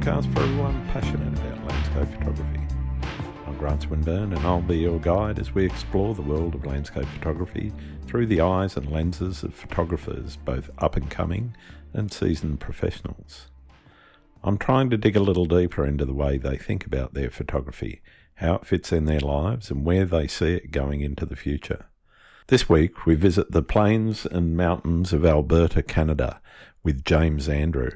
podcast for everyone passionate about landscape photography. I'm Grant Swinburne, and I'll be your guide as we explore the world of landscape photography through the eyes and lenses of photographers, both up-and-coming and seasoned professionals. I'm trying to dig a little deeper into the way they think about their photography, how it fits in their lives, and where they see it going into the future. This week, we visit the plains and mountains of Alberta, Canada, with James Andrew.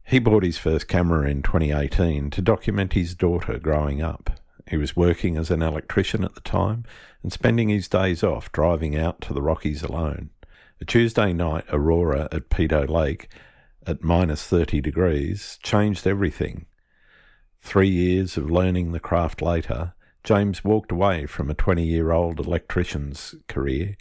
He bought his first camera in 2018 to document his daughter growing up. He was working as an electrician at the time and spending his days off driving out to the Rockies alone. A Tuesday night Aurora at Peyto Lake at minus 30 degrees changed everything. 3 years of learning the craft later, James walked away from a 20-year-old electrician's career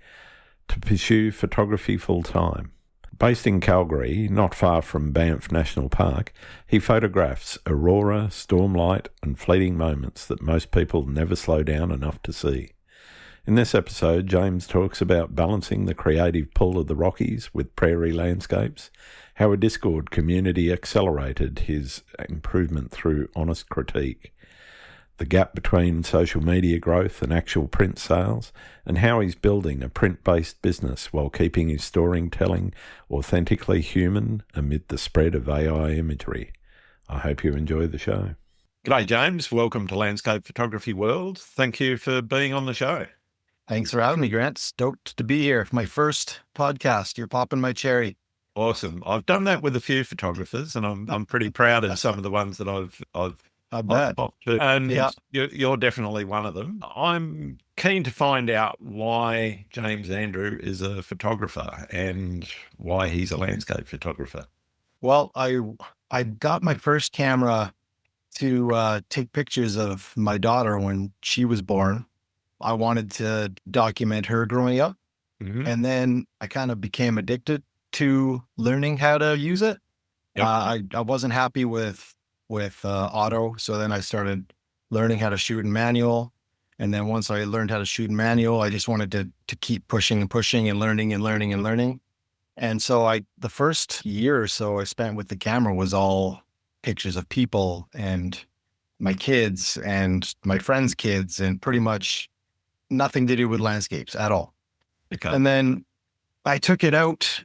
to pursue photography full-time. Based in Calgary, not far from Banff National Park, he photographs aurora, stormlight, and fleeting moments that most people never slow down enough to see. In this episode, James talks about balancing the creative pull of the Rockies with prairie landscapes, how a Discord community accelerated his improvement through honest critique, the gap between social media growth and actual print sales, and how he's building a print-based business while keeping his storytelling authentically human amid the spread of AI imagery. I hope you enjoy the show. G'day, James. Welcome to Landscape Photography World. Thank you for being on the show. Thanks for having me, Grant. Stoked to be here. My first podcast. You're popping my cherry. Awesome. I've done that with a few photographers, and I'm pretty proud of some of the ones that I've I bet. And yeah. You're definitely one of them. I'm keen to find out why James Andrew is a photographer and why he's a landscape photographer. Well, I got my first camera to take pictures of my daughter when she was born. I wanted to document her growing up. Mm-hmm. And then I kind of became addicted to learning how to use it. Yep. I wasn't happy with auto. So then I started learning how to shoot in manual. And then once I learned how to shoot in manual, I just wanted to keep pushing and pushing and learning and learning and learning. And so the first year or so I spent with the camera was all pictures of people and my kids and my friends' kids and pretty much nothing to do with landscapes at all. Okay. And then I took it out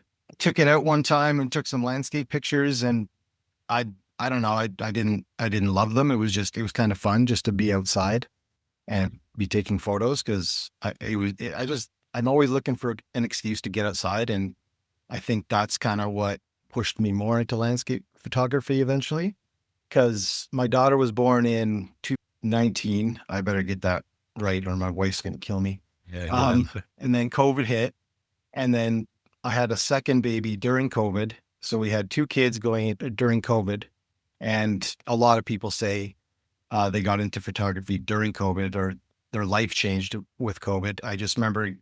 one time and took some landscape pictures, and I don't know. I didn't love them. It was kind of fun just to be outside and be taking photos because I'm always looking for an excuse to get outside. And I think that's kind of what pushed me more into landscape photography eventually, because my daughter was born in 2019. I better get that right or my wife's going to kill me. Yeah. And then COVID hit, and then I had a second baby during COVID. So we had two kids going during COVID. And a lot of people say they got into photography during COVID or their life changed with COVID. I just remember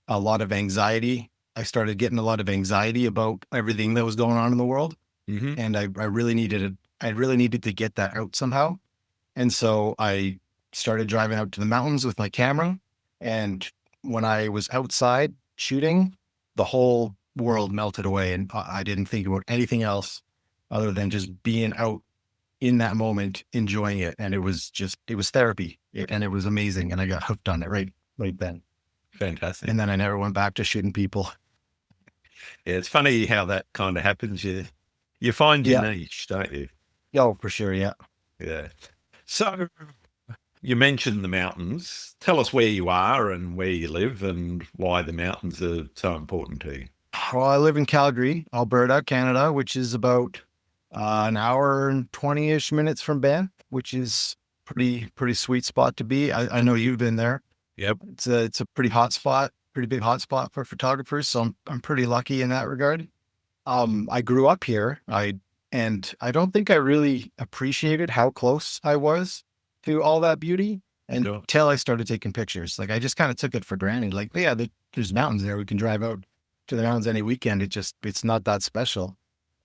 a lot of anxiety. I started getting a lot of anxiety about everything that was going on in the world. Mm-hmm. And I really needed to get that out somehow. And so I started driving out to the mountains with my camera. And when I was outside shooting, the whole world melted away. And I didn't think about anything else other than just being out in that moment, enjoying it. And it was therapy, and it was amazing. And I got hooked on it right then. Fantastic. And then I never went back to shooting people. Yeah. It's funny how that kind of happens. You find your niche, don't you? Oh, for sure. Yeah. Yeah. So you mentioned the mountains. Tell us where you are and where you live and why the mountains are so important to you. Well, I live in Calgary, Alberta, Canada, which is about an hour and 20-ish minutes from Banff, which is pretty sweet spot to be. I know you've been there. Yep. It's a pretty hot spot, pretty big hot spot for photographers. So I'm pretty lucky in that regard. I grew up here. And I don't think I really appreciated how close I was to all that beauty until I started taking pictures. Like I just kind of took it for granted. Like, yeah, there's mountains there. We can drive out to the mountains any weekend. It's not that special.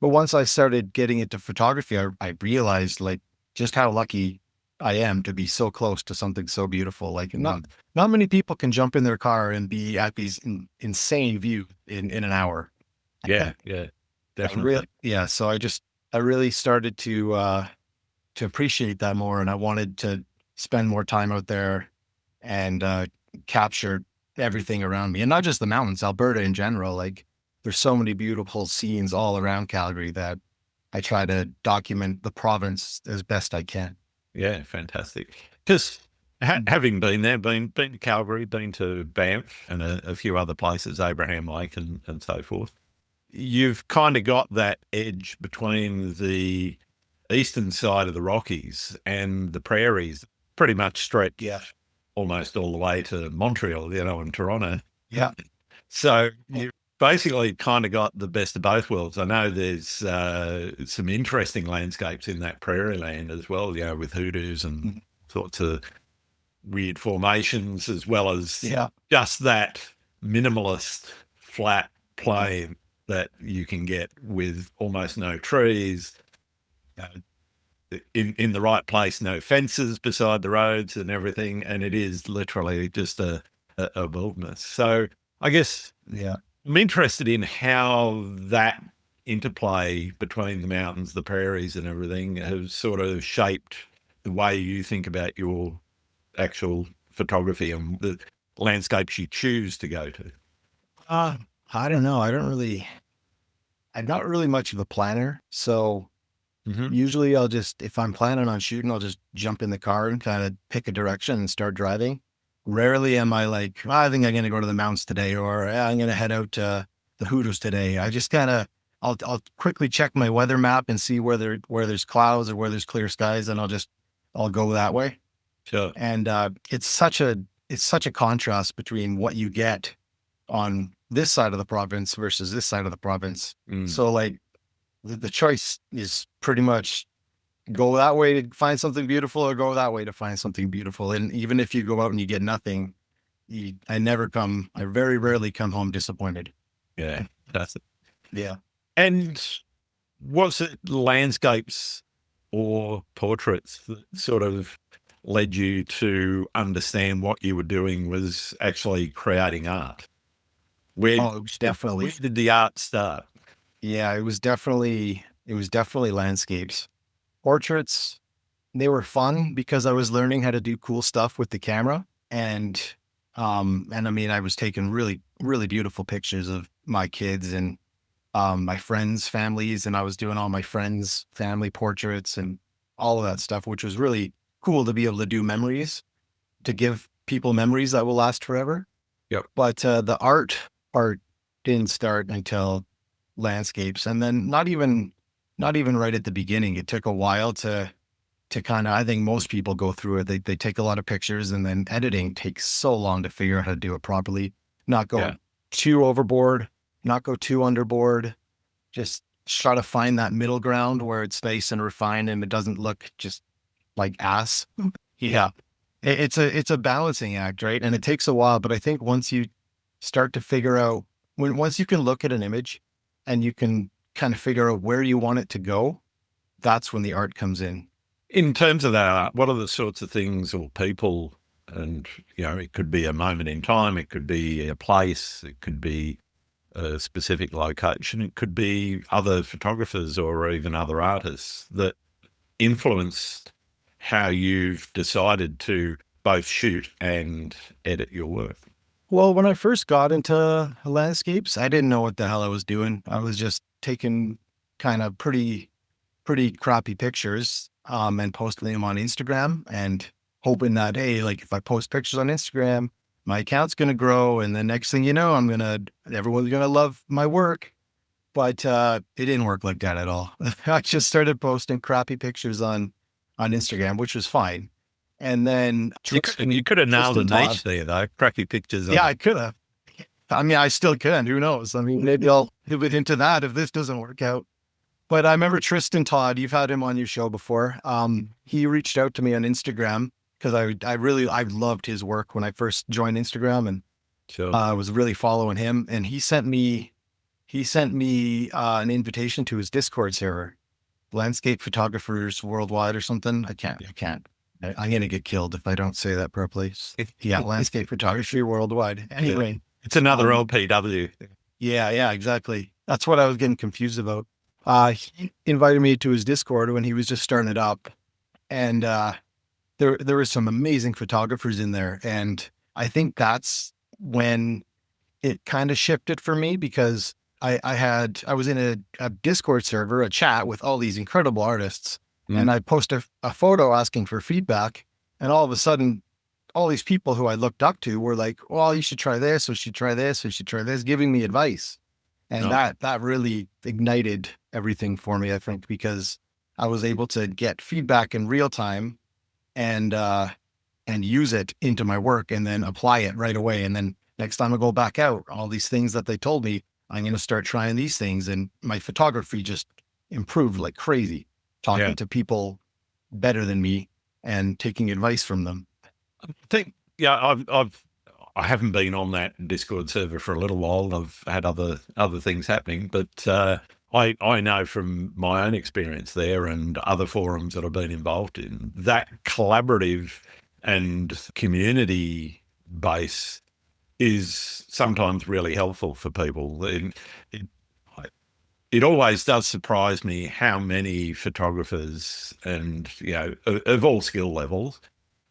But once I started getting into photography, I realized like just how lucky I am to be so close to something so beautiful. Like not many people can jump in their car and be at these insane views in an hour. Yeah, definitely. So I really started to appreciate that more. And I wanted to spend more time out there and capture everything around me, and not just the mountains, Alberta in general. Like, there's so many beautiful scenes all around Calgary that I try to document the province as best I can. Yeah, fantastic. Because having been there, been to Calgary, been to Banff and a few other places, Abraham Lake and so forth, you've kind of got that edge between the eastern side of the Rockies and the prairies, pretty much stretch almost all the way to Montreal, and Toronto. Yeah. So you basically kind of got the best of both worlds. I know there's some interesting landscapes in that prairie land as well, with hoodoos and sorts of weird formations, as well as just that minimalist flat plain that you can get with almost no trees, in the right place, no fences beside the roads and everything. And it is literally just a wilderness. So I guess I'm interested in how that interplay between the mountains, the prairies and everything has sort of shaped the way you think about your actual photography and the landscapes you choose to go to. I don't know. I'm not really much of a planner. So usually if I'm planning on shooting, I'll just jump in the car and kind of pick a direction and start driving. Rarely am I like, I think I'm going to go to the mountains today, or I'm going to head out to the hoodoos today. I just kind of, I'll quickly check my weather map and see where there's clouds or where there's clear skies. And I'll go that way. Sure. And it's such a contrast between what you get on this side of the province versus this side of the province. So like the choice is pretty much go that way to find something beautiful or go that way to find something beautiful. And even if you go out and you get nothing, I very rarely come home disappointed. Yeah, that's it. Yeah. And was it landscapes or portraits that sort of led you to understand what you were doing was actually creating art? It was definitely. Where did the art start? Yeah, it was definitely landscapes. Portraits, they were fun because I was learning how to do cool stuff with the camera. And I mean, I was taking really, really beautiful pictures of my kids and my friends' families, and I was doing all my friends' family portraits and all of that stuff, which was really cool to be able to do memories, to give people memories that will last forever. Yep. But the art part didn't start until landscapes, and then not even right at the beginning. It took a while to kind of, I think most people go through it. They take a lot of pictures, and then editing takes so long to figure out how to do it properly, not go too overboard, not go too underboard, just try to find that middle ground where it's nice and refined and it doesn't look just like ass. Yeah. It's a balancing act, right? And it takes a while, but I think once you start to figure out, once you can look at an image and you can kind of figure out where you want it to go, that's when the art comes in. In terms of that art, what are the sorts of things or people, and, it could be a moment in time, it could be a place, it could be a specific location, it could be other photographers or even other artists that influenced how you've decided to both shoot and edit your work? Well, when I first got into landscapes, I didn't know what the hell I was doing. I was just taking kind of pretty crappy pictures and posting them on Instagram and hoping that, hey, like if I post pictures on Instagram, my account's going to grow. And the next thing you know, everyone's going to love my work. But it didn't work like that at all. I just started posting crappy pictures on Instagram, which was fine. And then you could have nailed a niche there, though. Crappy pictures. Yeah, I could have. I mean, I still can. Who knows? I mean, maybe I'll pivot into that if this doesn't work out. But I remember Tristan Todd. You've had him on your show before. He reached out to me on Instagram because I loved his work when I first joined Instagram, and I was really following him. And he sent me an invitation to his Discord server, Landscape Photographers Worldwide or something. I can't. I'm going to get killed if I don't say that properly. Yeah, Landscape Photography Worldwide. Anyway. It's another LPW. Yeah, exactly. That's what I was getting confused about. He invited me to his Discord when he was just starting it up. And there were some amazing photographers in there. And I think that's when it kind of shifted for me, because I was in a Discord server, a chat with all these incredible artists, and I posted a photo asking for feedback. And all of a sudden, all these people who I looked up to were like, well, you should try this, or you should try this, or you should try this, giving me advice. And Oh, that really ignited everything for me, I think, because I was able to get feedback in real time and use it into my work and then apply it right away. And then next time I go back out, all these things that they told me, I'm going to start trying these things. And my photography just improved like crazy, yeah. talking to people better than me and taking advice from them. I think, yeah, I haven't been on that Discord server for a little while. I've had other things happening, but I know from my own experience there and other forums that I've been involved in, that collaborative and community base is sometimes really helpful for people. It always does surprise me how many photographers and, of all skill levels,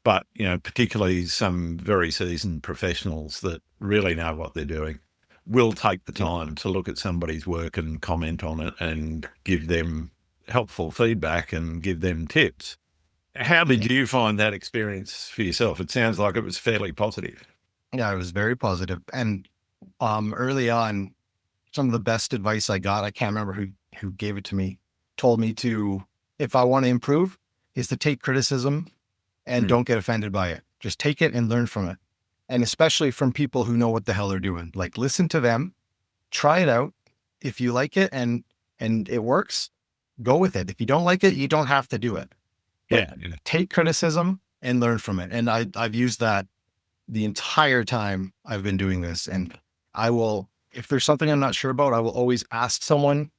but, particularly some very seasoned professionals that really know what they're doing, will take the time to look at somebody's work and comment on it and give them helpful feedback and give them tips. How did you find that experience for yourself? It sounds like it was fairly positive. Yeah, it was very positive. And early on, some of the best advice I got, I can't remember who gave it to me, told me to, if I want to improve, is to take criticism and don't get offended by it. Just take it and learn from it. And especially from people who know what the hell they're doing. Like, listen to them, try it out. If you like it and it works, go with it. If you don't like it, you don't have to do it. But Yeah. take criticism and learn from it. And I've used that the entire time I've been doing this. And I will, if there's something I'm not sure about, I will always ask someone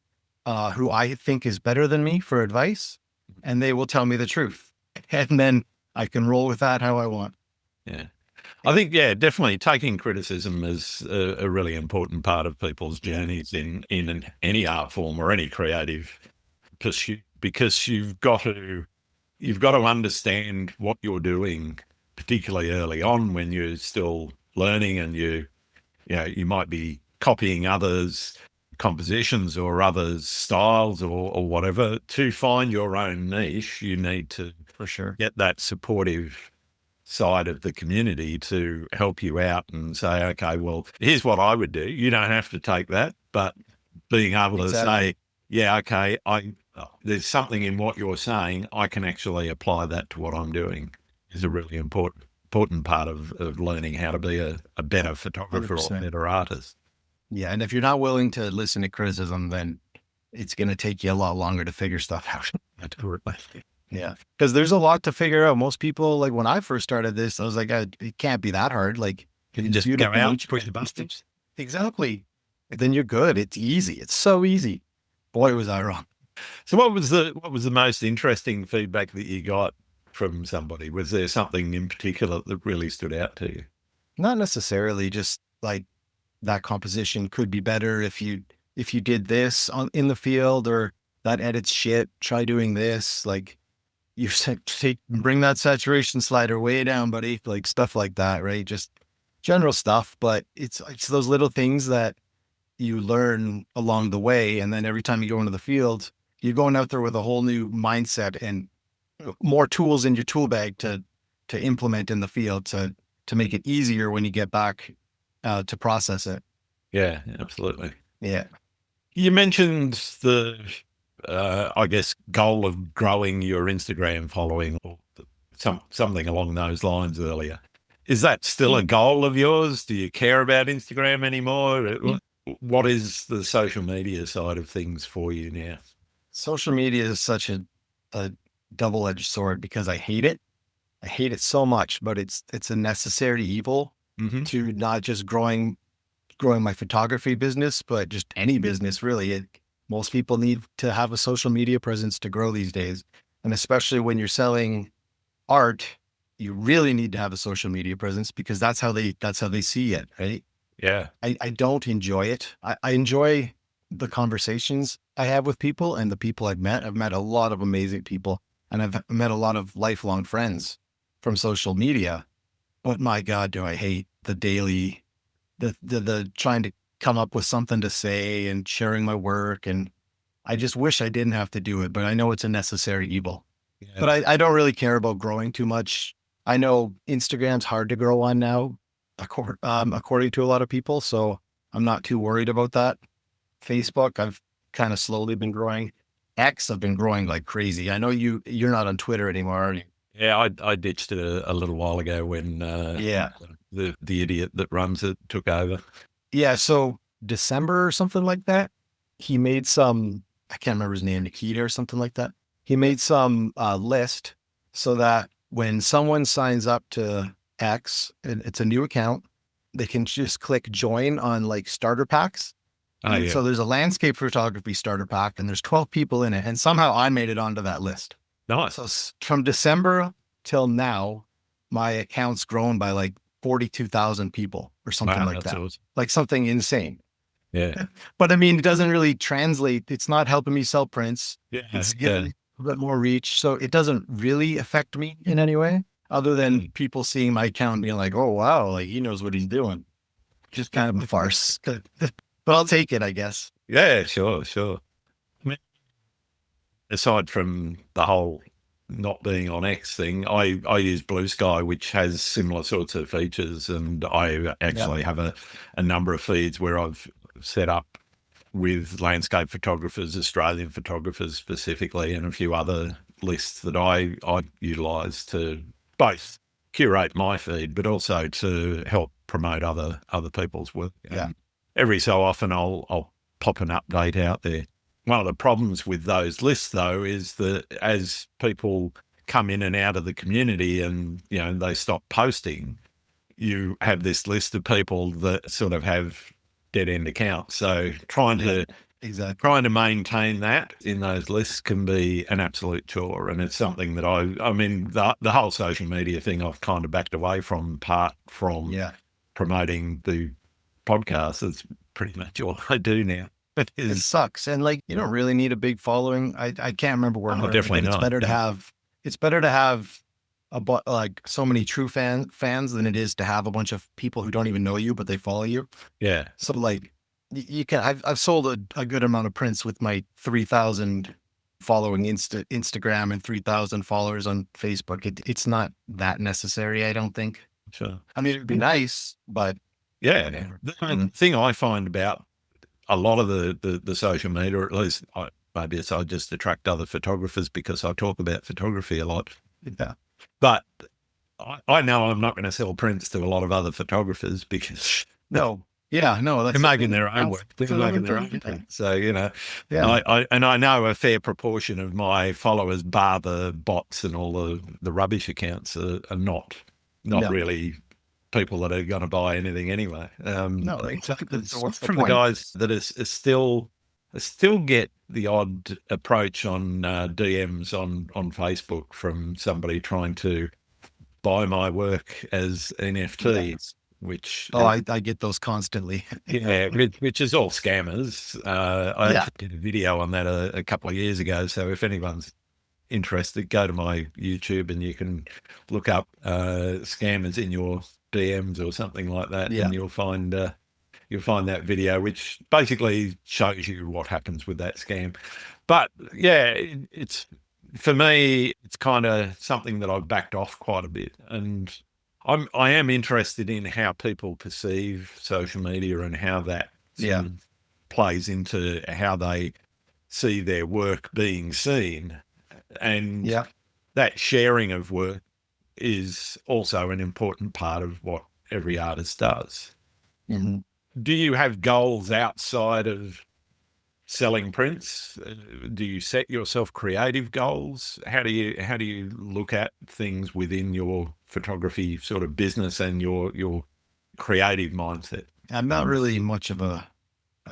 who I think is better than me for advice, and they will tell me the truth. And then I can roll with that how I want. Yeah. I think, definitely taking criticism is a really important part of people's journeys in any art form or any creative pursuit, because you've got to understand what you're doing, particularly early on when you're still learning and you might be copying others' compositions or others' styles or whatever. To find your own niche, you need to For sure. get that supportive side of the community to help you out and say, okay, well, here's what I would do. You don't have to take that, but being able to say, yeah, okay, there's something in what you're saying, I can actually apply that to what I'm doing, is a really important part of learning how to be a better photographer 100%. or a better artist. Yeah. And if you're not willing to listen to criticism, then it's going to take you a lot longer to figure stuff out. Yeah. Because there's a lot to figure out. Most people, like when I first started this, I was like, it can't be that hard. Like, You just go out and push the buttons. Exactly. Then you're good. It's easy. It's so easy. Boy, was I wrong. So what was the most interesting feedback that you got from somebody? Was there something in particular that really stood out to you? Not necessarily, just like that composition could be better if you did this in the field, or that edits shit. Try doing this. Like, you said, bring that saturation slider way down, buddy. Like stuff like that, right? Just general stuff. But it's those little things that you learn along the way. And then every time you go into the field, you're going out there with a whole new mindset and more tools in your tool bag to implement in the field to make it easier when you get back to process it. Yeah, absolutely. Yeah. You mentioned the, I guess, goal of growing your Instagram following or something along those lines earlier. Is that still a goal of yours? Do you care about Instagram anymore? What is the social media side of things for you now? Social media is such a double-edged sword because I hate it. I hate it so much, but it's a necessary evil to not just growing my photography business, but just any business really. Most people need to have a social media presence to grow these days. And especially when you're selling art, you really need to have a social media presence because that's how they see it, right? Yeah. I don't enjoy it. I enjoy the conversations I have with people and the people I've met. I've met a lot of amazing people, and I've met a lot of lifelong friends from social media. But my God, do I hate the daily, the trying to come up with something to say and sharing my work. And I just wish I didn't have to do it, but I know it's a necessary evil. Yeah. But I don't really care about growing too much. I know Instagram's hard to grow on now, according to a lot of people. So I'm not too worried about that. Facebook, I've kind of slowly been growing. X, I've been growing like crazy. I know you're not on Twitter anymore, are you? Yeah, I ditched it a little while ago when Yeah. the idiot that runs it took over. Yeah. So December or something like that, he made some, I can't remember his name, Nikita or something like that. He made some list so that when someone signs up to X and it's a new account, they can just click join on like starter packs. Oh, yeah. So there's a landscape photography starter pack and there's 12 people in it. And somehow I made it onto that list. Nice. So from December till now, my account's grown by like 42,000 people or something Wow, like that's that. awesome. Like something insane. Yeah. But I mean, it doesn't really translate. It's not helping me sell prints. Yeah. It's getting a bit more reach. So it doesn't really affect me in any way other than people seeing my account and being like, oh, wow, like he knows what he's doing. Just kind of a farce. But I'll take it, I guess. Yeah, sure. I mean, aside from the whole not being on X thing, I use Blue Sky, which has similar sorts of features, and I actually have a number of feeds where I've set up with landscape photographers, Australian photographers specifically, and a few other lists that I utilise to both curate my feed, but also to help promote other people's work. Yeah. Every so often I'll pop an update out there. One of the problems with those lists, though, is that as people come in and out of the community and, they stop posting, you have this list of people that sort of have dead end accounts. So trying to maintain that in those lists can be an absolute chore. And it's something that I mean, the whole social media thing I've kind of backed away from, apart from promoting the podcast. It's pretty much all I do now. It sucks. And like, you don't really need a big following. I can't remember where. Oh, definitely not. It's better to have like so many true fans than it is to have a bunch of people who don't even know you, but they follow you. Yeah. So like you can, I've sold a good amount of prints with my 3,000 following Instagram and 3,000 followers on Facebook. It's not that necessary, I don't think. Sure. I mean, it'd be nice, but yeah. The thing I find about a lot of the social media, or at least maybe I just attract other photographers because I talk about photography a lot. Yeah. But I know I'm not going to sell prints to a lot of other photographers because they're making their own work. They're making their own thing. So, I know a fair proportion of my followers, bar the bots and all the rubbish accounts, are not really people that are going to buy anything anyway. No, exactly. So what's the from point? The guys that are still get the odd approach on DMs on Facebook from somebody trying to buy my work as NFTs, which I get those constantly. Yeah, which is all scammers. I did a video on that a couple of years ago. So if anyone's interested, go to my YouTube and you can look up scammers in your DMs or something like that, and you'll find that video, which basically shows you what happens with that scam. But yeah, it's for me, it's kind of something that I've backed off quite a bit, and I am interested in how people perceive social media and how that sort of plays into how they see their work being seen, and that sharing of work is also an important part of what every artist does. Mm-hmm. Do you have goals outside of selling prints? Do you set yourself creative goals? How do you look at things within your photography sort of business and your creative mindset? I'm not really much of a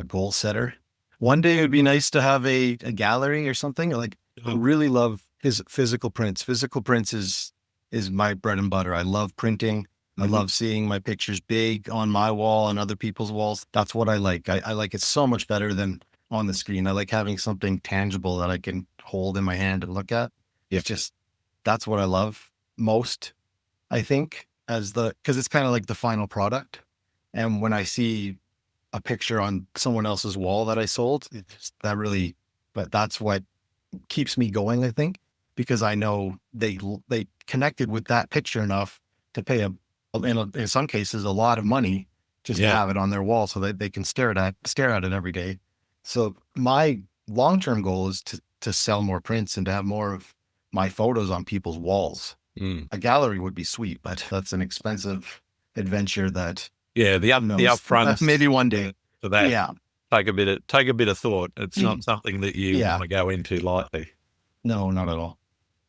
goal setter. One day it would be nice to have a gallery or something. Like I really love physical prints. Physical prints is my bread and butter. I love printing. I love seeing my pictures big on my wall and other people's walls. That's what I like. I like it so much better than on the screen. I like having something tangible that I can hold in my hand and look at. It's just, that's what I love most, I think, because it's kind of like the final product. And when I see a picture on someone else's wall that I sold, but that's what keeps me going, I think, because I know they connected with that picture enough to pay in some cases, a lot of money just to have it on their wall so that they can stare at it every day. So my long-term goal is to sell more prints and to have more of my photos on people's walls. A gallery would be sweet, but that's an expensive adventure that the upfront maybe one day. for that. Yeah. Take a bit of thought. It's not something that you want to go into lightly. No, not at all.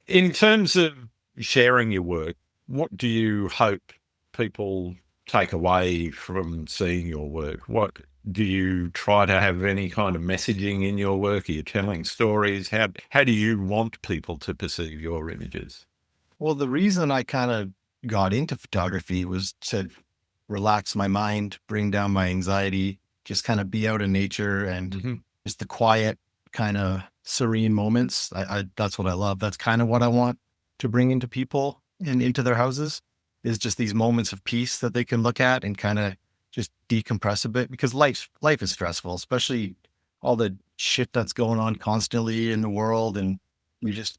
In terms of sharing your work, what do you hope people take away from seeing your work? What do you try to have any kind of messaging in your work? Are you telling stories? How do you want people to perceive your images? Well, the reason I kind of got into photography was to relax my mind, bring down my anxiety, just kind of be out in nature and just the quiet kind of serene moments. That's what I love. That's kind of what I want to bring into people and into their houses, is just these moments of peace that they can look at and kind of just decompress a bit, because life is stressful, especially all the shit that's going on constantly in the world. And we just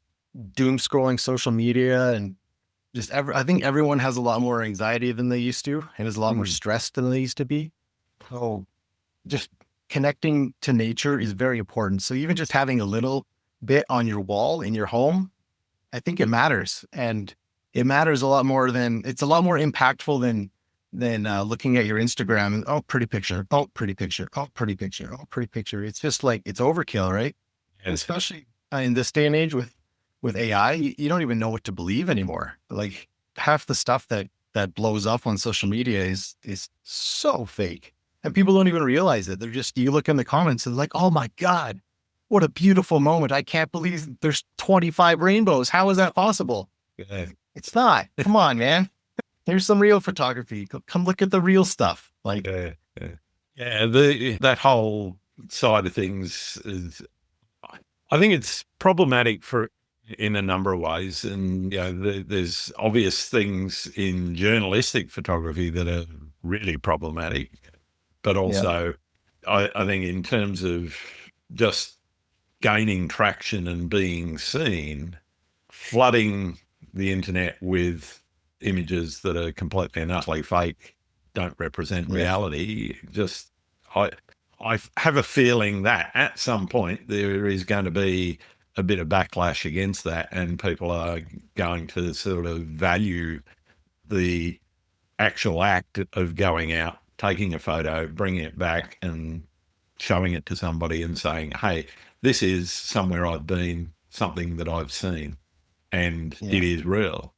doom scrolling social media and just I think everyone has a lot more anxiety than they used to and is a lot more stressed than they used to be. So just connecting to nature is very important. So even just having a little bit on your wall in your home, I think it matters. And it matters a lot more it's a lot more impactful than looking at your Instagram and, oh, pretty picture, oh, pretty picture, oh, pretty picture, oh, pretty picture. It's just like, it's overkill, right? And especially in this day and age with AI, you don't even know what to believe anymore. Like half the stuff that blows up on social media is so fake, and people don't even realize it. You look in the comments and like, oh my God, what a beautiful moment. I can't believe there's 25 rainbows. How is that possible? Yeah. It's not. Come on, man. Here's some real photography. Come look at the real stuff. Like, that whole side of things is, I think it's problematic in a number of ways. And, there's obvious things in journalistic photography that are really problematic, but also I think in terms of just gaining traction and being seen, flooding the internet with images that are completely and utterly fake, don't represent reality. Just, I have a feeling that at some point there is going to be a bit of backlash against that, and people are going to sort of value the actual act of going out, taking a photo, bringing it back and showing it to somebody and saying, hey, this is somewhere I've been, something that I've seen, and it is real.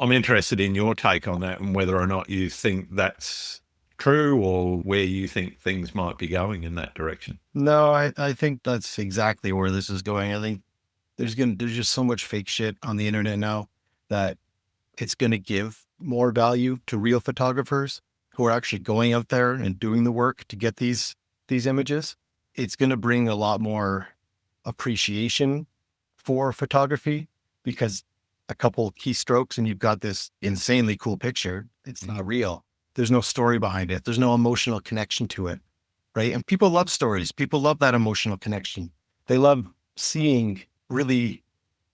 I'm interested in your take on that and whether or not you think that's true or where you think things might be going in that direction. No, I think that's exactly where this is going. I think there's just so much fake shit on the internet now that it's going to give more value to real photographers who are actually going out there and doing the work to get these images. It's going to bring a lot more appreciation for photography, because a couple keystrokes and you've got this insanely cool picture. It's not real. There's no story behind it. There's no emotional connection to it, right? And people love stories. People love that emotional connection. They love seeing really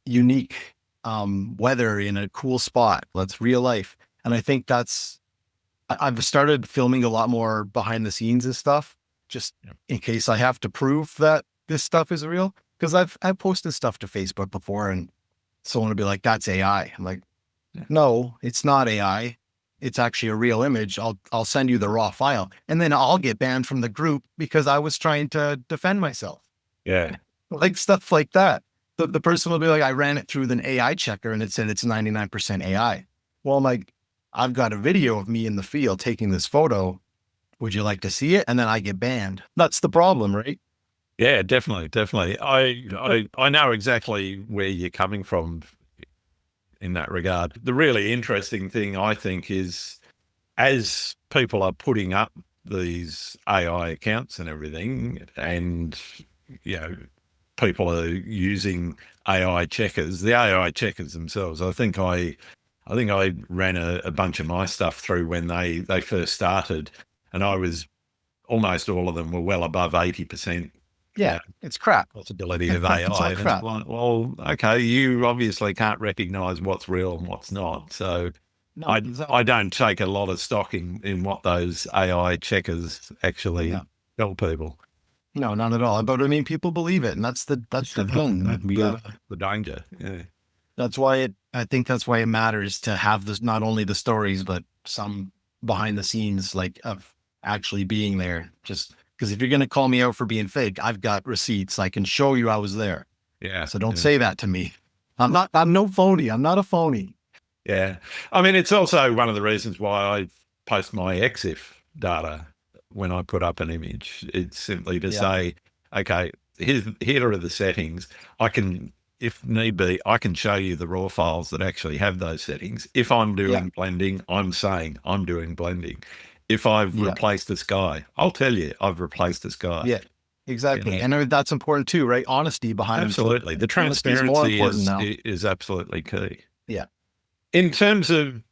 unique weather in a cool spot. That's real life. And I think I've started filming a lot more behind the scenes and stuff, just in case I have to prove that this stuff is real. Because I've posted stuff to Facebook before and someone will be like, that's AI. I'm like, no, it's not AI. It's actually a real image. I'll send you the raw file. And then I'll get banned from the group because I was trying to defend myself. Yeah. Like stuff like that. The person will be like, I ran it through the AI checker and it said it's 99% AI. Well, I'm like, I've got a video of me in the field taking this photo. Would you like to see it? And then I get banned. That's the problem, right? Yeah, definitely. I know exactly where you're coming from in that regard. The really interesting thing, I think, is as people are putting up these AI accounts and everything, and people are using AI checkers. The AI checkers themselves, I think I ran a bunch of my stuff through when they first started, and I was almost all of them were well above 80%. Yeah, it's crap. Possibility of It's AI. all And it's crap. like, well, okay, you obviously can't recognize what's real and what's not. So No, I don't take a lot of stock in what those AI checkers actually no, tell people. no, not at all. But I mean, people believe it, and that's the thing. The danger. Yeah. That's why I think that's why it matters to have this, not only the stories, but some behind the scenes, like of actually being there. Just because if you're going to call me out for being fake, I've got receipts. I can show you I was there. Yeah. So don't Yeah. say that to me. I'm no phony. I'm not a phony. Yeah. I mean, it's also one of the reasons why I post my EXIF data when I put up an image. It's simply to Yeah. say, okay, here are the settings. If need be, I can show you the raw files that actually have those settings. If I'm doing blending, I'm saying I'm doing blending. If I've replaced the sky, I'll tell you I've replaced the sky. Yeah, exactly. You know? And that's important too, right? Honesty behind it. Absolutely. The Honesty is more transparency important now. is absolutely key. Yeah. In terms of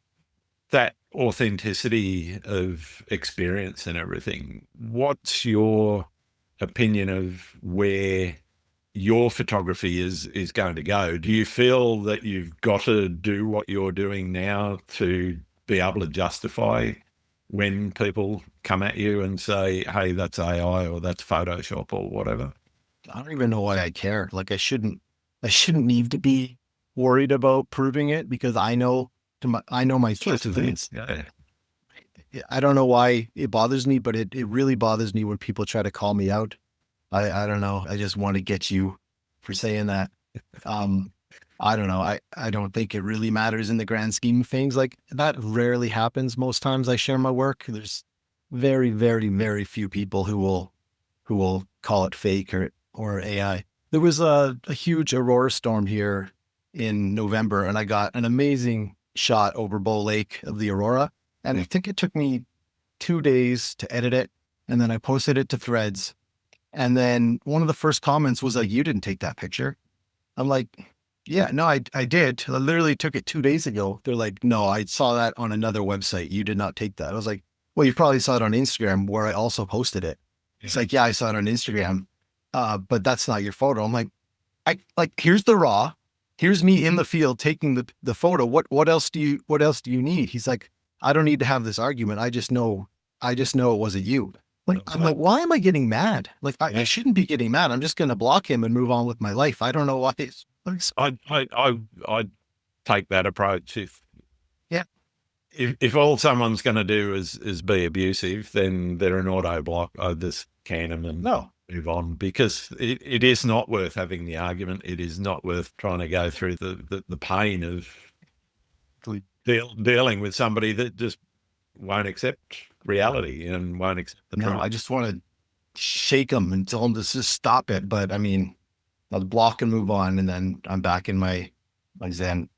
that authenticity of experience and everything, what's your opinion of where your photography is going to go? Do you feel that you've got to do what you're doing now to be able to justify when people come at you and say, hey, that's AI or that's Photoshop or whatever? I don't even know why I care. Like I shouldn't need to be worried about proving it because I know my source of things. Yeah. I don't know why it bothers me, but it really bothers me when people try to call me out. I don't know. I just want to get you for saying that. I don't know. I don't think it really matters in the grand scheme of things. Like that rarely happens. Most times I share my work. There's very, very, very few people who will call it fake or AI. There was a huge Aurora storm here in November, and I got an amazing shot over Peyto Lake of the Aurora. And I think it took me 2 days to edit it. And then I posted it to Threads. And then one of the first comments was like, you didn't take that picture. I'm like, yeah, no, I did. I literally took it 2 days ago. They're like, no, I saw that on another website. You did not take that. I was like, well, you probably saw it on Instagram where I also posted it. It's like, yeah, I saw it on Instagram. But that's not your photo. I'm like, here's the raw. Here's me in the field taking the photo. What else do you need? He's like, I don't need to have this argument. I just know it wasn't you. Like, I'm like, why am I getting mad? Like, I shouldn't be getting mad. I'm just going to block him and move on with my life. I don't know why. I'd take that approach. Yeah. If all someone's going to do is be abusive, then they're an auto block. I just can them and move on, because it is not worth having the argument. It is not worth trying to go through the pain of dealing with somebody that just won't accept reality and won't accept the truth. I just want to shake them and tell them to just stop it. But I mean, I'll block and move on, and then I'm back in my zen.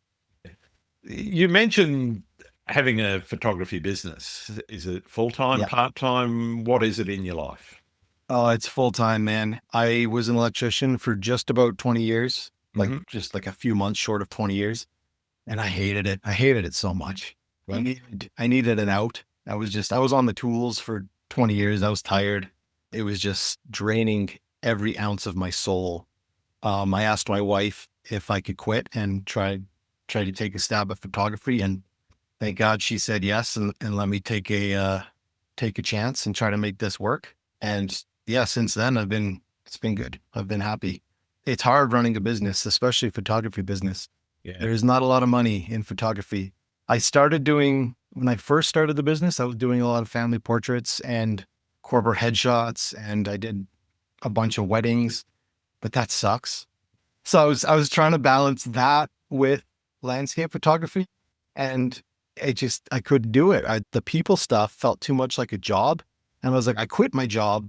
You mentioned having a photography business. Is it full-time, part-time? What is it in your life? Oh, it's full-time, man. I was an electrician for just about 20 years, just like a few months short of 20 years. And I hated it. I hated it so much. Right. I needed an out. I was on the tools for 20 years. I was tired. It was just draining every ounce of my soul. I asked my wife if I could quit and try to take a stab at photography. And thank God she said yes and let me take a chance and try to make this work. And yeah, since then it's been good. I've been happy. It's hard running a business, especially a photography business. Yeah. There's not a lot of money in photography. When I first started the business, I was doing a lot of family portraits and corporate headshots, and I did a bunch of weddings, but that sucks. So I was trying to balance that with landscape photography, and I couldn't do it. The people stuff felt too much like a job. And I was like, I quit my job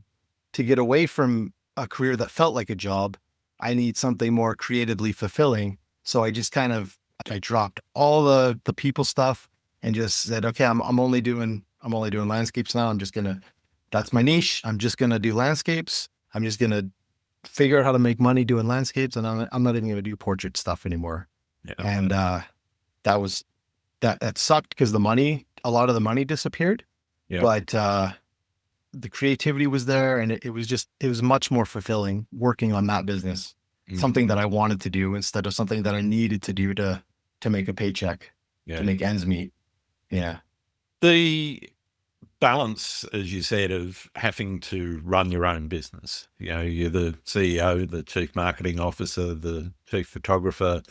to get away from a career that felt like a job. I need something more creatively fulfilling. So I just I dropped all the people stuff and just said, okay, I'm only doing landscapes now. That's my niche. I'm just going to do landscapes. I'm just going to figure out how to make money doing landscapes, and I'm not even going to do portrait stuff anymore. Yeah. And that sucked because a lot of the money disappeared. Yeah. But the creativity was there, and it was much more fulfilling working on that business, something that I wanted to do instead of something that I needed to do to make a paycheck, to make ends meet. Yeah. The balance, as you said, of having to run your own business. You're the CEO, the chief marketing officer, the chief photographer,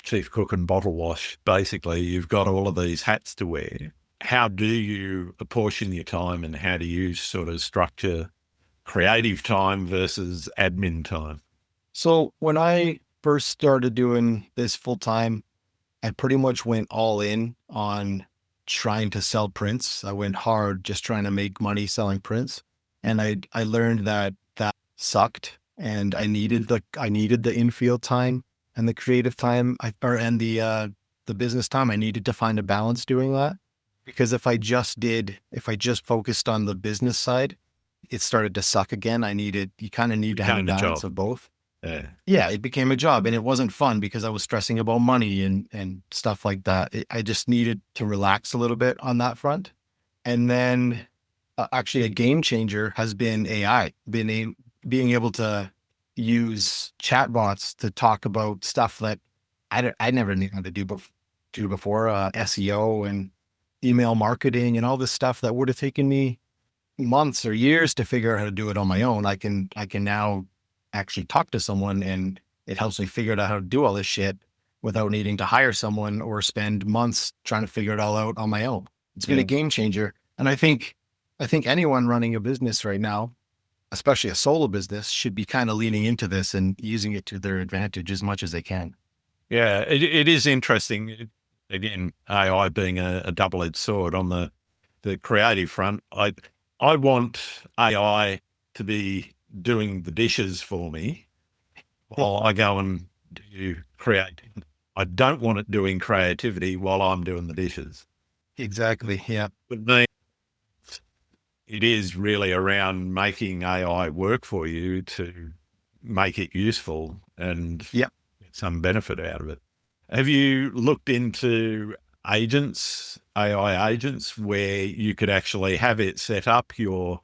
chief cook and bottle wash. Basically, you've got all of these hats to wear. How do you apportion your time, and how do you sort of structure creative time versus admin time? So when I first started doing this full time, I pretty much went all in on trying to sell prints. I went hard just trying to make money selling prints. And I learned that sucked, and I needed the infield time and the creative time, and the business time. I needed to find a balance doing that, because if I just focused on the business side, it started to suck again. You kind of need to have a balance of both. Yeah, it became a job, and it wasn't fun because I was stressing about money and stuff like that. I just needed to relax a little bit on that front. And then actually a game changer has been AI, being able to use chatbots to talk about stuff that I never knew how to do before, SEO and email marketing and all this stuff that would have taken me months or years to figure out how to do it on my own. I can now actually talk to someone, and it helps me figure out how to do all this shit without needing to hire someone or spend months trying to figure it all out on my own. It's been a game changer. And I think anyone running a business right now, especially a solo business, should be kind of leaning into this and using it to their advantage as much as they can. Yeah, it is interesting. Again, AI being a double-edged sword on the creative front. I want AI to be doing the dishes for me while I go and do create. I don't want it doing creativity while I'm doing the dishes. Exactly. Yeah. With me, it is really around making AI work for you to make it useful and get some benefit out of it. Have you looked into AI agents, where you could actually have it set up your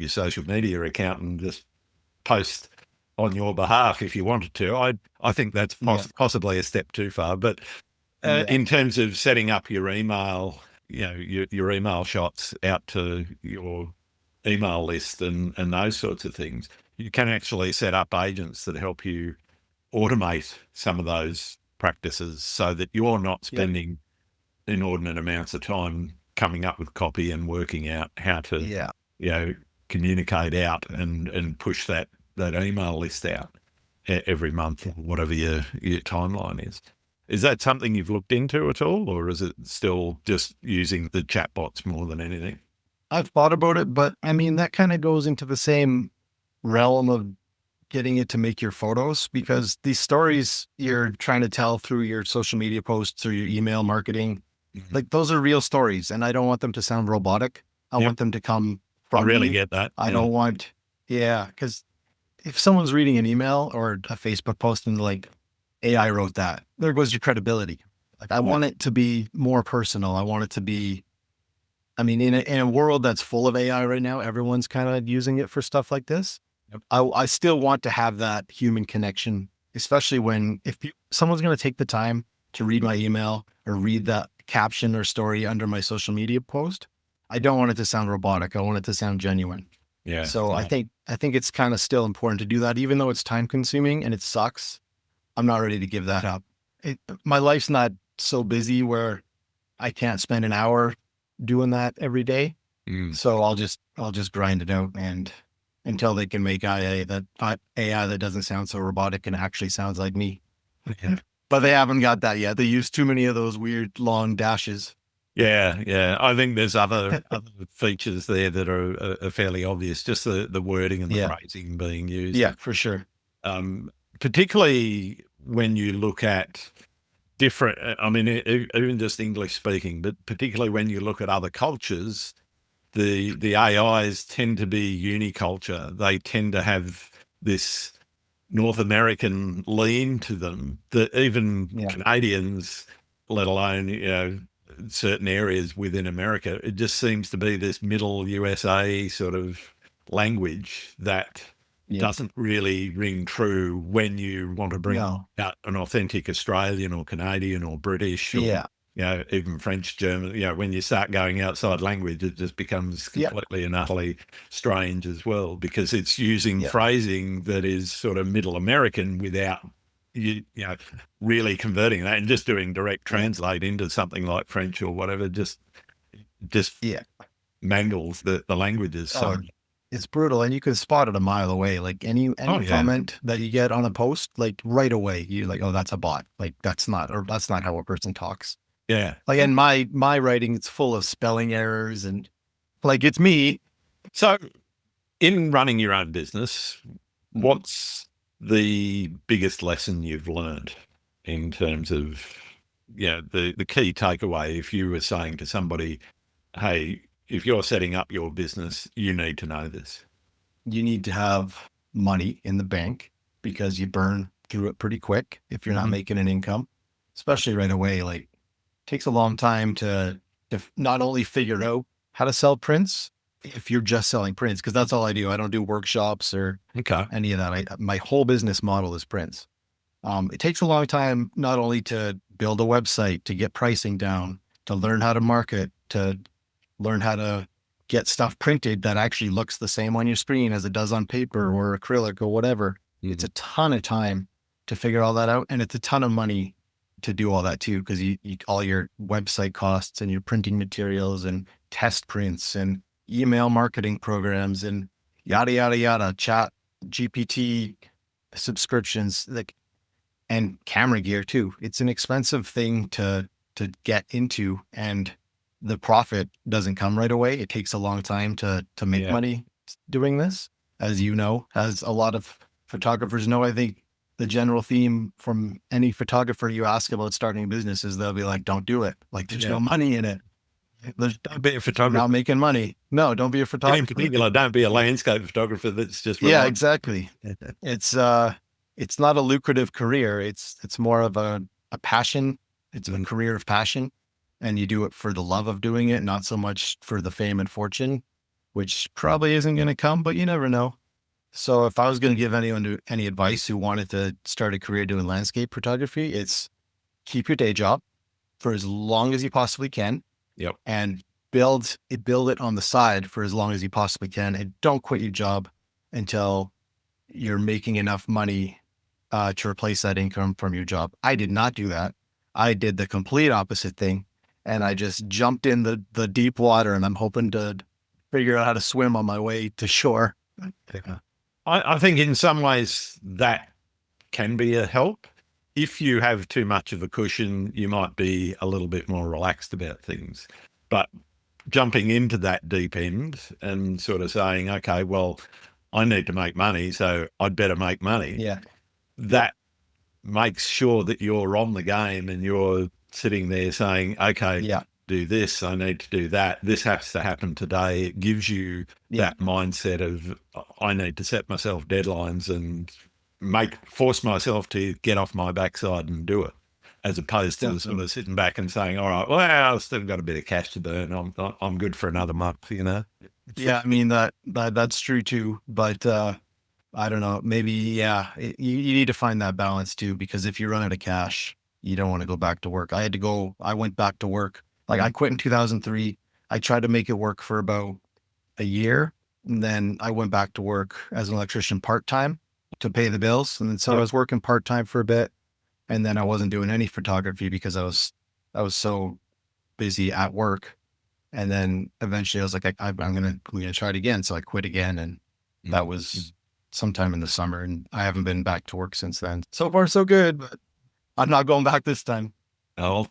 social media account and just post on your behalf if you wanted to? I think that's possibly a step too far, but in terms of setting up your email, your email shots out to your email list and those sorts of things, you can actually set up agents that help you automate some of those practices so that you're not spending inordinate amounts of time coming up with copy and working out how to, communicate out and push that email list out every month, or whatever your timeline is. Is that something you've looked into at all, or is it still just using the chatbots more than anything? I've thought about it, but I mean, that kind of goes into the same realm of getting it to make your photos, because these stories you're trying to tell through your social media posts or your email marketing, like those are real stories, and I don't want them to sound robotic. I want them to come from me. Get that. I don't want, because if someone's reading an email or a Facebook post and like, AI wrote that, there goes your credibility. Like, I want it to be more personal. I want it to be, I mean, in a world that's full of AI right now, everyone's kind of using it for stuff like this. I still want to have that human connection, especially if someone's going to take the time to read my email or read that caption or story under my social media post. I don't want it to sound robotic. I want it to sound genuine. Yeah. So I think it's kind of still important to do that, even though it's time consuming and it sucks. I'm not ready to give that up. My life's not so busy where I can't spend an hour doing that every day. So I'll just grind it out, and until they can make AI that doesn't sound so robotic and actually sounds like me. But they haven't got that yet. They use too many of those weird long dashes. Yeah. I think there's other features there that are fairly obvious, just the wording and the phrasing being used. Yeah, for sure. Particularly when you look at different, I mean, even just English speaking, but particularly when you look at other cultures, the AIs tend to be uniculture. They tend to have this North American lean to them that even Canadians, let alone, certain areas within America, it just seems to be this middle USA sort of language that doesn't really ring true when you want to bring out an authentic Australian or Canadian or British or even French, German. When you start going outside language, it just becomes completely and utterly strange as well, because it's using phrasing that is sort of middle American without really converting that and just doing direct translate into something like French or whatever. Just mangles the languages. So it's brutal, and you can spot it a mile away. Like any comment that you get on a post, like right away, you're like, oh, that's a bot. Like that's not how a person talks. Yeah. Like in my writing, it's full of spelling errors and like it's me. So in running your own business, what's the biggest lesson you've learned in terms of, the key takeaway? If you were saying to somebody, hey, if you're setting up your business, you need to know this. You need to have money in the bank because you burn through it pretty quick if you're not making an income, especially right away. Like, takes a long time to not only figure out how to sell prints if you're just selling prints, because that's all I do. I don't do workshops or any of that. My whole business model is prints. It takes a long time not only to build a website, to get pricing down, to learn how to market, to learn how to get stuff printed that actually looks the same on your screen as it does on paper or acrylic or whatever. It's a ton of time to figure all that out. And it's a ton of money to do all that too, because you all your website costs and your printing materials and test prints and email marketing programs and yada, yada, yada, chat, GPT subscriptions, and camera gear too. It's an expensive thing to get into, and the profit doesn't come right away. It takes a long time to make money doing this, as you know, as a lot of photographers know. I think the general theme from any photographer you ask about starting a business is they'll be like, don't do it. Like there's no money in it. Don't be a photographer. Not making money. No, don't be a photographer. In particular, don't be a landscape photographer that's just exactly. It's not a lucrative career. It's more of a passion. It's a career of passion, and you do it for the love of doing it, not so much for the fame and fortune, which probably isn't going to come, but you never know. So if I was going to give anyone any advice who wanted to start a career doing landscape photography, it's keep your day job for as long as you possibly can. And build it on the side for as long as you possibly can. And don't quit your job until you're making enough money to replace that income from your job. I did not do that. I did the complete opposite thing. And I just jumped in the deep water, and I'm hoping to figure out how to swim on my way to shore. I think in some ways that can be a help. If you have too much of a cushion, you might be a little bit more relaxed about things. But jumping into that deep end and sort of saying, okay, well, I need to make money, so I'd better make money. That makes sure that you're on the game and you're sitting there saying, okay, do this, I need to do that. This has to happen today. It gives you that mindset of, I need to set myself deadlines and force myself to get off my backside and do it, as opposed to sort of sitting back and saying, all right, well, I've still got a bit of cash to burn. I'm good for another month, Yeah. I mean, that's true too, but, I don't know, maybe, you need to find that balance too, because if you run out of cash, you don't want to go back to work. I went back to work. Like I quit in 2003. I tried to make it work for about a year. And then I went back to work as an electrician part-time to pay the bills. And so I was working part-time for a bit, and then I wasn't doing any photography because I was so busy at work. And then eventually I was like, I'm going to try it again. So I quit again. And that was sometime in the summer, and I haven't been back to work since then. So far, so good, but I'm not going back this time. Oh,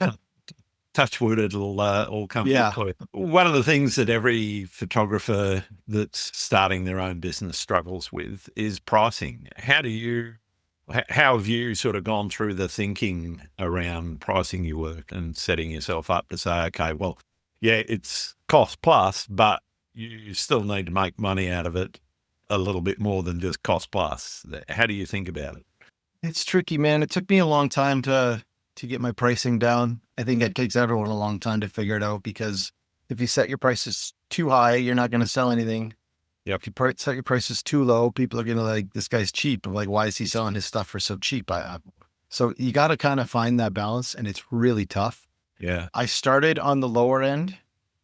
touch wood, it'll all come to One of the things that every photographer that's starting their own business struggles with is pricing. How have you sort of gone through the thinking around pricing your work and setting yourself up to say, okay, well, it's cost plus, but you still need to make money out of it a little bit more than just cost plus. How do you think about it? It's tricky, man. It took me a long time to get my pricing down. I think it takes everyone a long time to figure it out because if you set your prices too high, you're not going to sell anything. Yep. If you set your prices too low, people are going to like, this guy's cheap. Like, why is he selling his stuff for so cheap? So you got to kind of find that balance, and it's really tough. Yeah. I started on the lower end,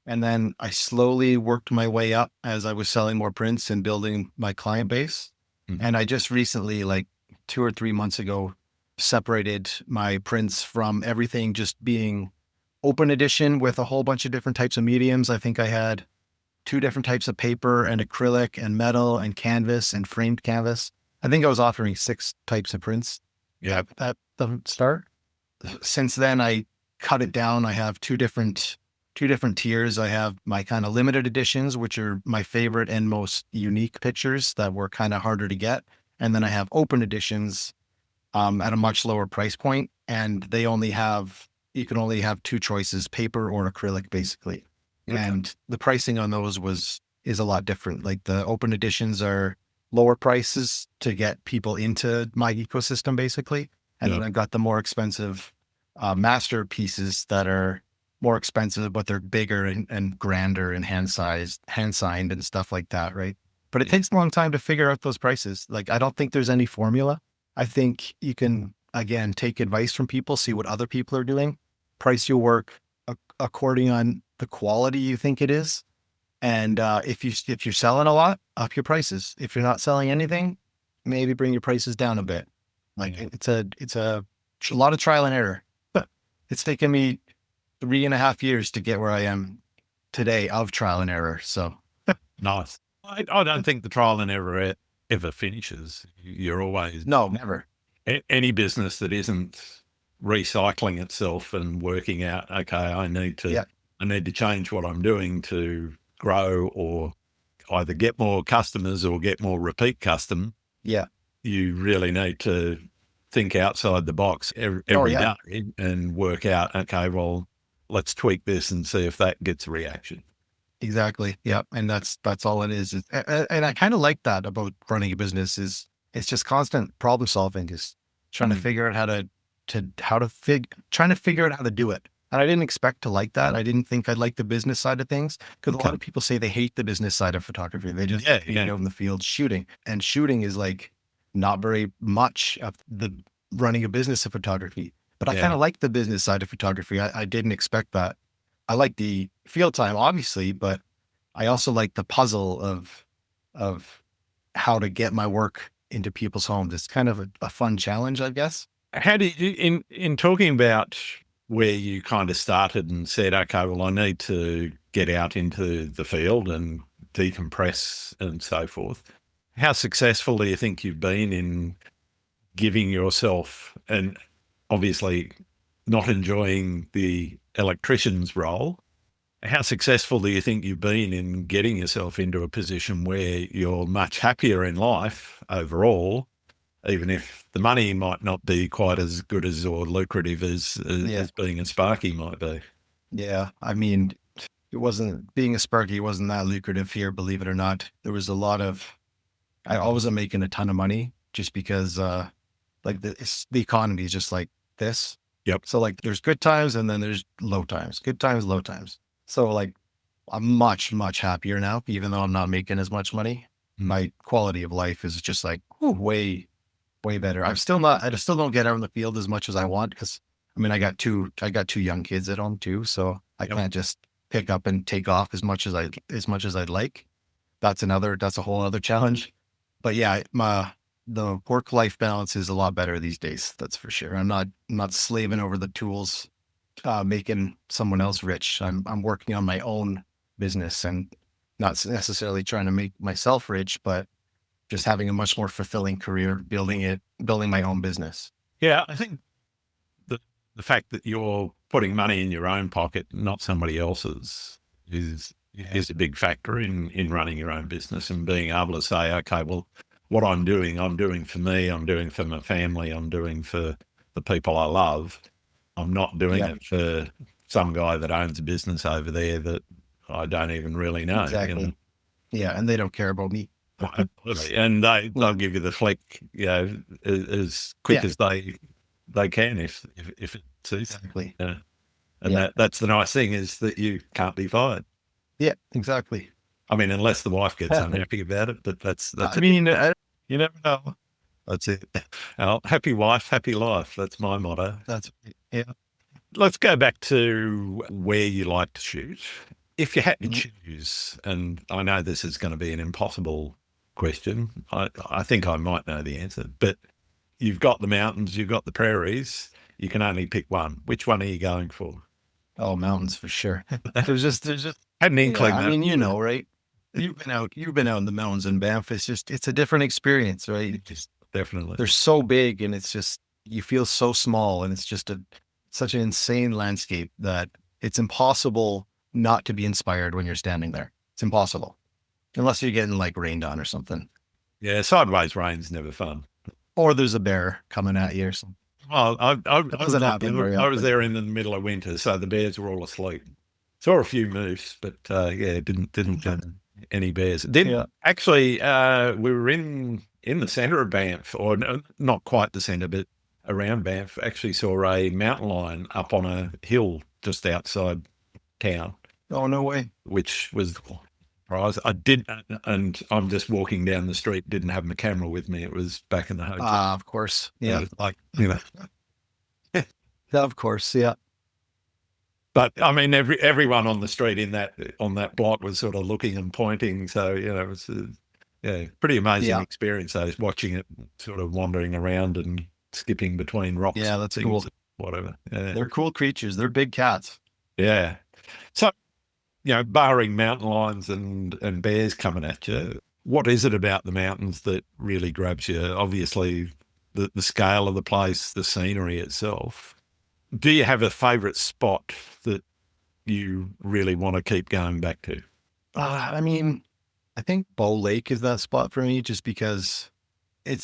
and then I slowly worked my way up as I was selling more prints and building my client base. Mhm. And I just recently, like 2 or 3 months ago, separated my prints from everything just being open edition with a whole bunch of different types of mediums. I think I had 2 different types of paper and acrylic and metal and canvas and framed canvas. I think I was offering 6 types of prints Yeah. at the start. Since then, I cut it down. I have two different tiers. I have my kind of limited editions, which are my favorite and most unique pictures that were kind of harder to get. And then I have open editions at a much lower price point, and you can only have 2 choices, paper or acrylic, basically. Okay. And the pricing on those is a lot different. Like the open editions are lower prices to get people into my ecosystem, basically. And then I've got the more expensive masterpieces that are more expensive, but they're bigger and grander and hand signed and stuff like that, right? But it takes a long time to figure out those prices. Like, I don't think there's any formula. I think you can, again, take advice from people, see what other people are doing, price your work according on the quality you think it is. And if you're selling a lot, up your prices. If you're not selling anything, maybe bring your prices down a bit. Like it's a lot of trial and error. It's taken me 3.5 years to get where I am today of trial and error. So nice. I don't think the trial and error ever finishes. You're always no, never. Any business that isn't recycling itself and working out, okay, I need to change what I'm doing to grow or either get more customers or get more repeat custom. Yeah. You really need to think outside the box every day and work out, okay, well, let's tweak this and see if that gets a reaction. Exactly. Yeah. And that's all it is. And I kind of like that about running a business is it's just constant problem solving, just trying to figure out trying to figure out how to do it. And I didn't expect to like that. I didn't think I'd like the business side of things because a lot of people say they hate the business side of photography. They just out in the field shooting, and shooting is like not very much of the running a business of photography. But I kind of like the business side of photography. I didn't expect that. I like the field time, obviously, but I also like the puzzle of how to get my work into people's homes. It's kind of a fun challenge, I guess. How did you, in talking about where you kind of started and said, okay, well, I need to get out into the field and decompress and so forth. How successful do you think you've been in giving yourself, and obviously not enjoying the electrician's role, how successful do you think you've been in getting yourself into a position where you're much happier in life overall, even if the money might not be quite as good as or lucrative as being a Sparky might be? Yeah. I mean, being a Sparky wasn't that lucrative here, believe it or not. There was a lot of, I wasn't making a ton of money just because like the economy is just like this. Yep. So like there's good times and then there's low times, good times, low times. So like I'm much, much happier now, even though I'm not making as much money. My quality of life is just like way, way better. I still don't get out in the field as much as I want because I mean I got two young kids at home too, so I can't just pick up and take off as much as I'd like. That's a whole other challenge. But yeah, the work-life balance is a lot better these days. That's for sure. I'm not slaving over the tools, making someone else rich. I'm working on my own business and not necessarily trying to make myself rich, but just having a much more fulfilling career, building my own business. Yeah. I think the fact that you're putting money in your own pocket, not somebody else's, is a big factor in running your own business and being able to say, okay, well, what I'm doing for me, I'm doing for my family, I'm doing for the people I love. I'm not doing it for some guy that owns a business over there that I don't even really know. Exactly. Yeah, and they don't care about me. Absolutely. And they'll give you the flick, as quick Yeah, as they can if it suits. exactly. Yeah. And Yeah, that's the nice thing, is that you can't be fired. yeah, exactly. I mean, unless the wife gets unhappy about it, but that's I it. mean, You never know. That's it. Happy wife, happy life. That's my motto. that's yeah. Let's go back to where you like to shoot. If you had to Mhm. choose, and I know this is going to be an impossible question, I think I might know the answer, but you've got the mountains, you've got the prairies, you can only pick one. Which one are you going for? Oh, mountains for sure. There's just, Had an yeah. inkling I that. mean, right? You've been out in the mountains in Banff. It's a different experience, right? Definitely. They're so big, and it's just you feel so small, and it's just such an insane landscape that it's impossible not to be inspired when you're standing there. It's impossible unless you're getting like rained on or something, Yeah, sideways rain's never fun. or there's a bear coming at you or something. Well, It doesn't happen very I was often. there in the middle of winter, so the bears were all asleep. Saw a few moose, but yeah, didn't any bears. Did Yeah. actually. We were in the centre of Banff, or no, not quite the centre, but around Banff. Actually, saw a mountain lion up on a hill just outside town, Oh, no way. which was surprise. I did, and I'm just walking down the street. Didn't have my camera with me. It was back in the hotel. Of course. Yeah. It was like, you know. Yeah, of course. Yeah. But I mean, everyone on the street on that block was sort of looking and pointing. So it was pretty amazing Yeah. experience. I was watching it, sort of wandering around and skipping between rocks. Yeah, and that's things, cool. whatever. Yeah. They're cool creatures. They're big cats. Yeah. So barring mountain lions and bears coming at you, what is it about the mountains that really grabs you? Obviously, the scale of the place, the scenery itself. Do you have a favourite spot that you really want to keep going back to? I mean, I think Bow Lake is that spot for me, just because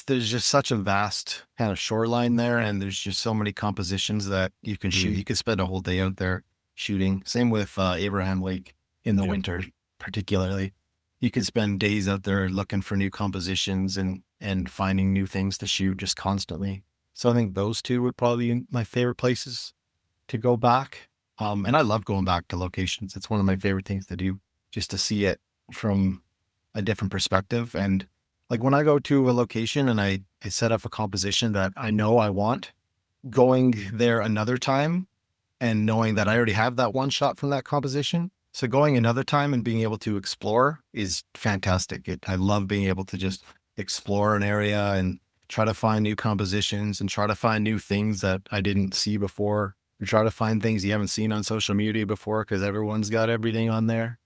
there's just such a vast kind of shoreline there, and there's just so many compositions that you can shoot. You could spend a whole day out there shooting. Same with Abraham Lake in the Yeah. winter, particularly. You could spend days out there looking for new compositions and finding new things to shoot just constantly. So I think those two would probably be my favorite places to go back. And I love going back to locations. It's one of my favorite things to do, just to see it from a different perspective. And like when I go to a location and I set up a composition that I know I want, going there another time and knowing that I already have that one shot from that composition. So going another time and being able to explore is fantastic. I love being able to just explore an area and try to find new compositions and try to find new things that I didn't see before. Or try to find things you haven't seen on social media before, because everyone's got everything on there.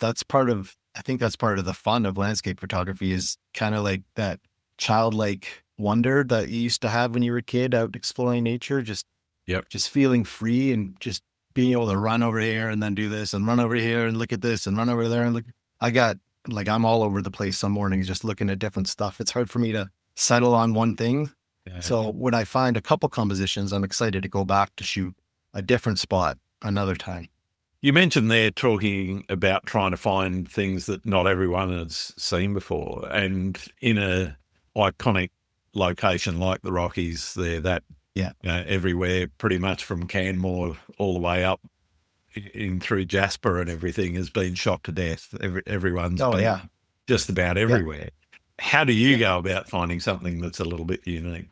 I think that's part of the fun of landscape photography, is kind of like that childlike wonder that you used to have when you were a kid out exploring nature, just feeling free and just being able to run over here and then do this and run over here and look at this and run over there and look. I'm all over the place some mornings just looking at different stuff. It's hard for me to settle on one thing. Yeah. So when I find a couple compositions, I'm excited to go back to shoot a different spot another time. You mentioned there talking about trying to find things that not everyone has seen before, and in a iconic location like the Rockies, everywhere, pretty much from Canmore all the way up in through Jasper and everything has been shot to death. Everyone's been just about everywhere. How do you go about finding something that's a little bit unique?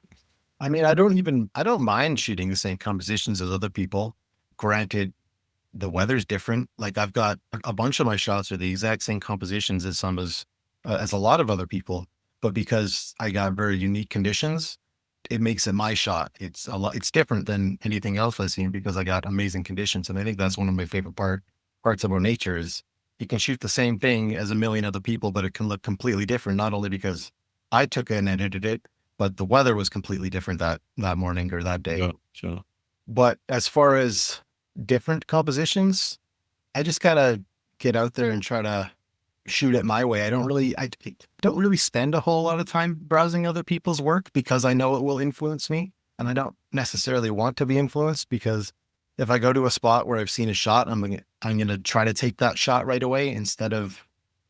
I mean, I don't mind shooting the same compositions as other people. Granted, the weather's different. Like I've got a bunch of my shots are the exact same compositions as as a lot of other people, but because I got very unique conditions, it makes it my shot. It's different than anything else I've seen because I got amazing conditions. And I think that's one of my favorite parts about nature is you can shoot the same thing as a million other people, but it can look completely different, not only because I took it and edited it, but the weather was completely different that morning or that day. Yeah, sure. But as far as different compositions, I just gotta get out there and try to shoot it my way. I don't really spend a whole lot of time browsing other people's work because I know it will influence me, and I don't necessarily want to be influenced because if I go to a spot where I've seen a shot, I'm gonna try to take that shot right away instead of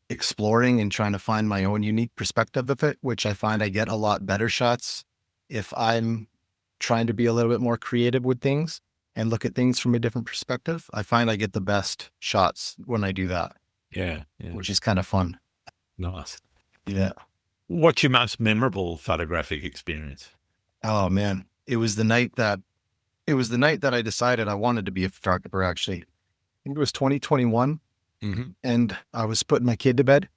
exploring and trying to find my own unique perspective of it, which I find I get a lot better shots if I'm trying to be a little bit more creative with things and look at things from a different perspective. I find I get the best shots when I do that. Yeah. Which is kind of fun. Nice. Yeah. What's your most memorable photographic experience? Oh man, it was the night that I decided I wanted to be a photographer. Actually, I think it was 2021, and I was putting my kid to bed.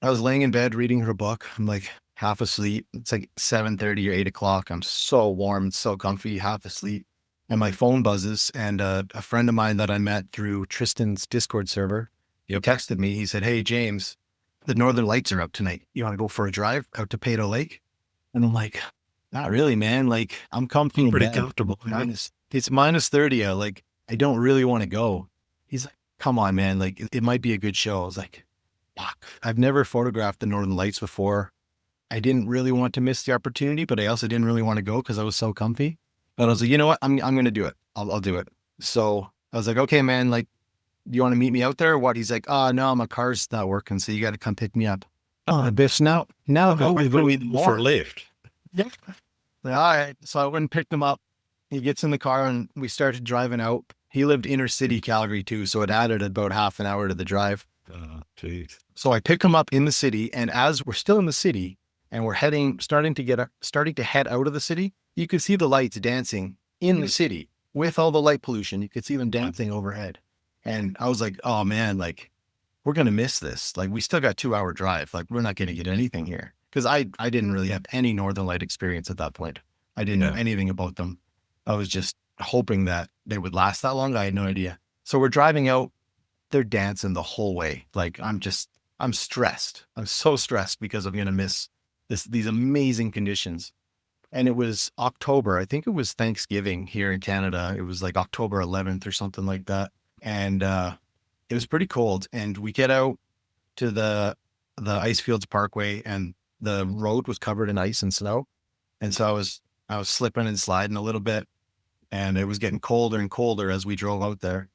I was laying in bed reading her book. I'm like half asleep. It's like 7:30 or 8 o'clock. I'm so warm, so comfy, half asleep, and my phone buzzes. And a friend of mine that I met through Tristan's Discord server, he texted me. He said, "Hey James, the Northern Lights are up tonight. You want to go for a drive out to Peyto Lake?" And I'm like, "Not really, man. Like, I'm comfy in Pretty bed. comfortable. It's minus 30. I don't really want to go." He's like, "Come on, man. Like, it might be a good show." I was like, fuck. I've never photographed the Northern Lights before. I didn't really want to miss the opportunity, but I also didn't really want to go because I was so comfy. But I was like, you know what? I'm going to do it. I'll do it. So I was like, okay, man, like, do you want to meet me out there or what? He's like, "Oh, no, my car's not working. So you got to come pick me up." Oh, bitch. Now we're going for a lift. Yeah. Like, all right. So I went and picked him up. He gets in the car and we started driving out. He lived inner city Calgary too. So it added about half an hour to the drive. Oh, geez. So I pick him up in the city. And as we're still in the city and we're starting to head out of the city, you could see the lights dancing in the city with all the light pollution. You could see them dancing overhead. And I was like, oh man, like we're going to miss this. Like we still got 2-hour drive. Like we're not going to get anything here. Cause I didn't really have any Northern Light experience at that point. I didn't know anything about them. I was just hoping that they would last that long. I had no idea. So we're driving out, they're dancing the whole way. Like I'm stressed. I'm so stressed because I'm going to miss these amazing conditions. And it was October. I think it was Thanksgiving here in Canada. It was like October 11th or something like that. And it was pretty cold. And we get out to the Icefields Parkway and the road was covered in ice and snow. And so I was slipping and sliding a little bit and it was getting colder and colder as we drove out there.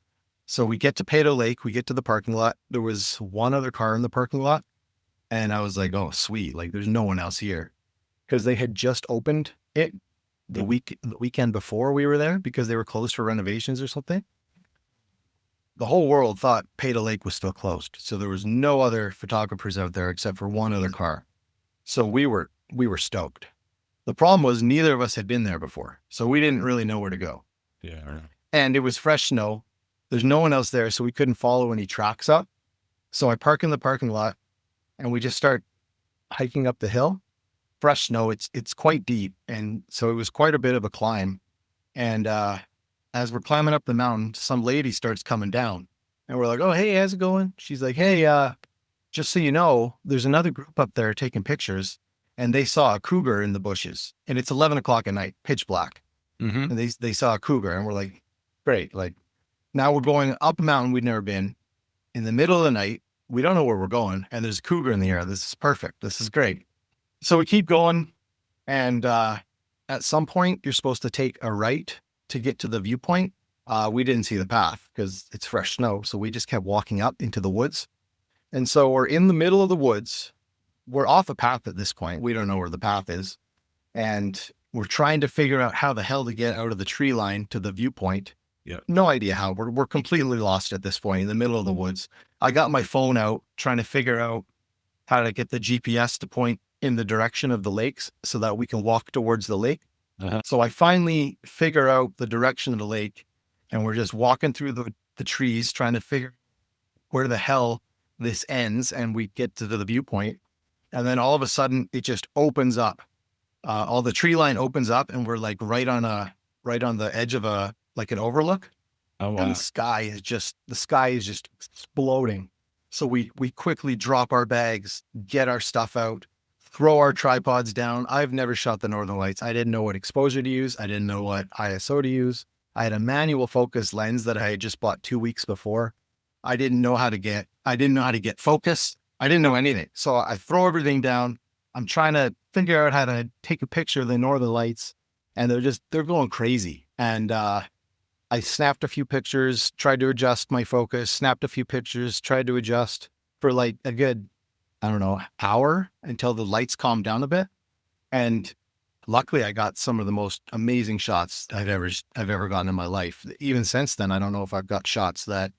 So we get to Peyto Lake, we get to the parking lot. There was one other car in the parking lot. And I was like, oh, sweet. Like there's no one else here. Because they had just opened it the weekend before we were there because they were closed for renovations or something. The whole world thought Peyto Lake was still closed. So there was no other photographers out there except for one other car. So we were stoked. The problem was neither of us had been there before. So we didn't really know where to go. Yeah. Right. And it was fresh snow. There's no one else there. So we couldn't follow any tracks up. So I park in the parking lot and we just start hiking up the hill. Fresh snow. It's quite deep. And so it was quite a bit of a climb. And, as we're climbing up the mountain, some lady starts coming down and we're like, "Oh, hey, how's it going?" She's like, "Hey, just so you know, there's another group up there taking pictures and they saw a cougar in the bushes and it's 11 o'clock at night, pitch black. And they saw a cougar and we're like, great. Like now we're going up a mountain we'd never been in the middle of the night. We don't know where we're going and there's a cougar in the air. This is perfect. This is great." So we keep going. And, at some point you're supposed to take a right to get to the viewpoint. We didn't see the path because it's fresh snow. So we just kept walking up into the woods. And so we're in the middle of the woods. We're off a path at this point. We don't know where the path is. And we're trying to figure out how the hell to get out of the tree line to the viewpoint. Yeah. No idea how. We're completely lost at this point in the middle of the woods. I got my phone out trying to figure out how to get the GPS to point in the direction of the lakes so that we can walk towards the lake. So I finally figure out the direction of the lake and we're just walking through the trees trying to figure where the hell this ends. And we get to the viewpoint and then all of a sudden it just opens up. All the tree line opens up and we're like right on the edge of an overlook. Oh, wow. And the sky is just exploding. So we quickly drop our bags, get our stuff out, throw our tripods down. I've never shot the Northern Lights. I didn't know what exposure to use. I didn't know what ISO to use. I had a manual focus lens that I had just bought 2 weeks before. I didn't know how to get focus. I didn't know anything. So I throw everything down. I'm trying to figure out how to take a picture of the Northern Lights and they're going crazy. And, I snapped a few pictures, tried to adjust my focus, snapped a few pictures, tried to adjust for like a good, I don't know, hour until the lights calmed down a bit. And luckily I got some of the most amazing shots I've ever gotten in my life. Even since then, I don't know if I've got shots that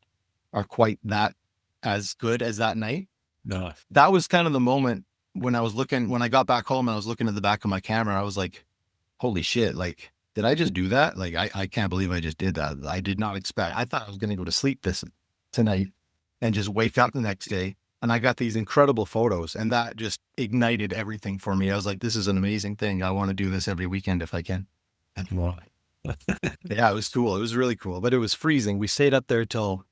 are quite that as good as that night. Nice. That was kind of the moment when I got back home and I was looking at the back of my camera, I was like, holy shit, like, did I just do that? Like, I can't believe I just did that. I did not expect, I thought I was going to go to sleep tonight and just wake up the next day. And I got these incredible photos, and that just ignited everything for me. I was like, this is an amazing thing. I want to do this every weekend if I can. And yeah, it was cool. It was really cool, but it was freezing. We stayed up there till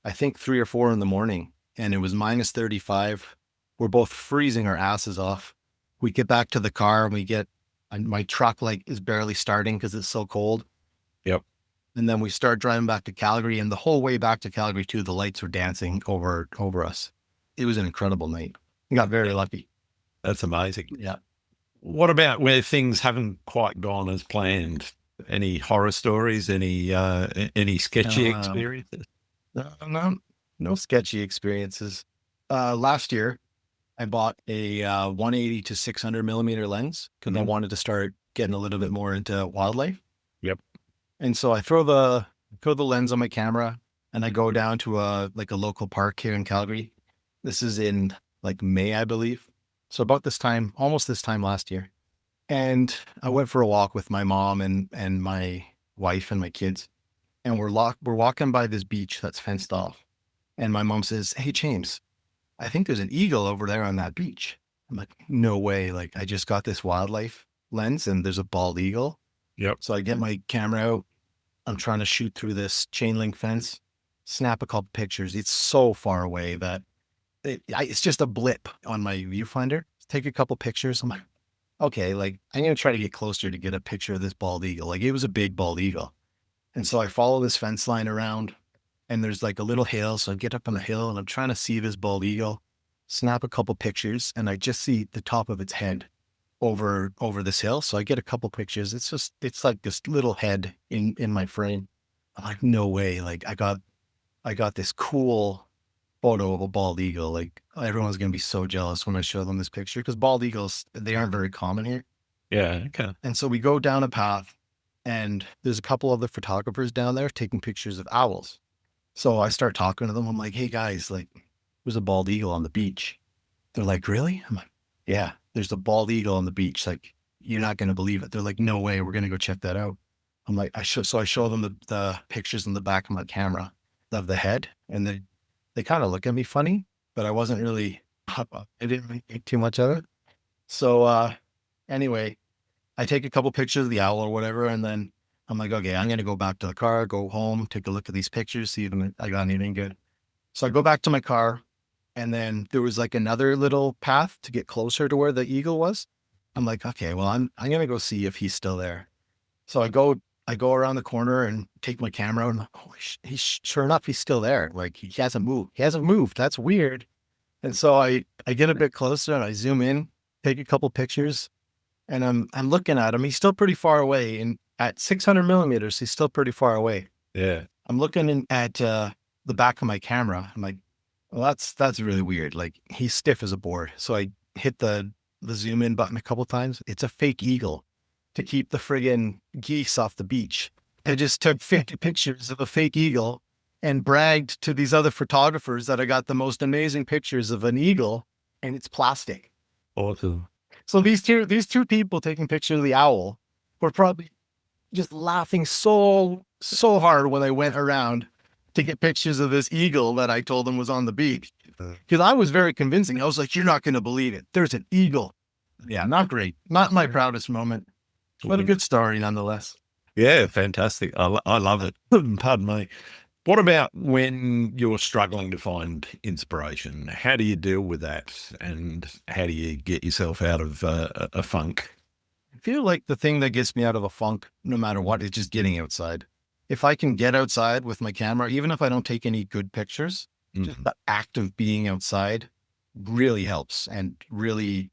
I think 3 or 4 in the morning, and it was minus 35. We're both freezing our asses off. We get back to the car and my truck like is barely starting because it's so cold. Yep. And then we start driving back to Calgary, and the whole way back to Calgary too, the lights were dancing over us. It was an incredible night. We got very lucky. That's amazing. Yeah. What about where things haven't quite gone as planned? Any horror stories? Any sketchy experiences? No sketchy experiences. Last year, I bought a 180 to 600 millimeter lens because I wanted to start getting a little bit more into wildlife. Yep. And so I throw the lens on my camera and I go down to a local park here in Calgary. This is in like May, I believe. So about this time, almost this time last year. And I went for a walk with my mom and my wife and my kids. And we're walking by this beach that's fenced off. And my mom says, hey, James, I think there's an eagle over there on that beach. I'm like, no way. Like, I just got this wildlife lens and there's a bald eagle. Yep. So I get my camera out. I'm trying to shoot through this chain link fence, snap a couple pictures. It's so far away that it's just a blip on my viewfinder. Take a couple pictures. I'm like, okay, like I'm going to try to get closer to get a picture of this bald eagle. Like it was a big bald eagle. And so I follow this fence line around and there's like a little hill. So I get up on the hill and I'm trying to see this bald eagle, snap a couple pictures, and I just see the top of its head over this hill. So I get a couple pictures. It's like this little head in my frame. I'm like, no way. Like I got this cool photo of a bald eagle. Like everyone's going to be so jealous when I show them this picture because bald eagles, they aren't very common here. Yeah. Okay. And so we go down a path and there's a couple other photographers down there taking pictures of owls. So I start talking to them. I'm like, hey guys, like there's a bald eagle on the beach. They're like, really? I'm like, yeah, there's a bald eagle on the beach. Like, you're not going to believe it. They're like, no way. We're going to go check that out. I'm like, so I show them the pictures in the back of my camera of the head, and they kind of look at me funny, but I wasn't really, I didn't really think too much of it. So, anyway, I take a couple pictures of the owl or whatever. And then I'm like, okay, I'm going to go back to the car, go home, take a look at these pictures, see if I got anything good. So I go back to my car, and then there was like another little path to get closer to where the eagle was. I'm like, okay, well, I'm going to go see if he's still there. So I go around the corner and take my camera out, and oh, sure enough, he's still there. Like he hasn't moved. That's weird. And so I get a bit closer and I zoom in, take a couple pictures, and I'm looking at him. He's still pretty far away. And at 600 millimeters, he's still pretty far away. Yeah. I'm looking at the back of my camera. I'm like, well, that's really weird. Like he's stiff as a board. So I hit the zoom in button a couple times. It's a fake eagle to keep the friggin' geese off the beach. I just took 50 pictures of a fake eagle and bragged to these other photographers that I got the most amazing pictures of an eagle, and it's plastic. Awesome. So these two people taking pictures of the owl were probably just laughing so hard when I went around to get pictures of this eagle that I told them was on the beach. Because I was very convincing. I was like, you're not going to believe it. There's an eagle. Yeah, not great. Not my proudest moment, but a good story nonetheless. Yeah, fantastic. I love it. Pardon me. What about when you're struggling to find inspiration? How do you deal with that? And how do you get yourself out of a funk? I feel like the thing that gets me out of a funk, no matter what, is just getting outside. If I can get outside with my camera, even if I don't take any good pictures, just the act of being outside really helps and really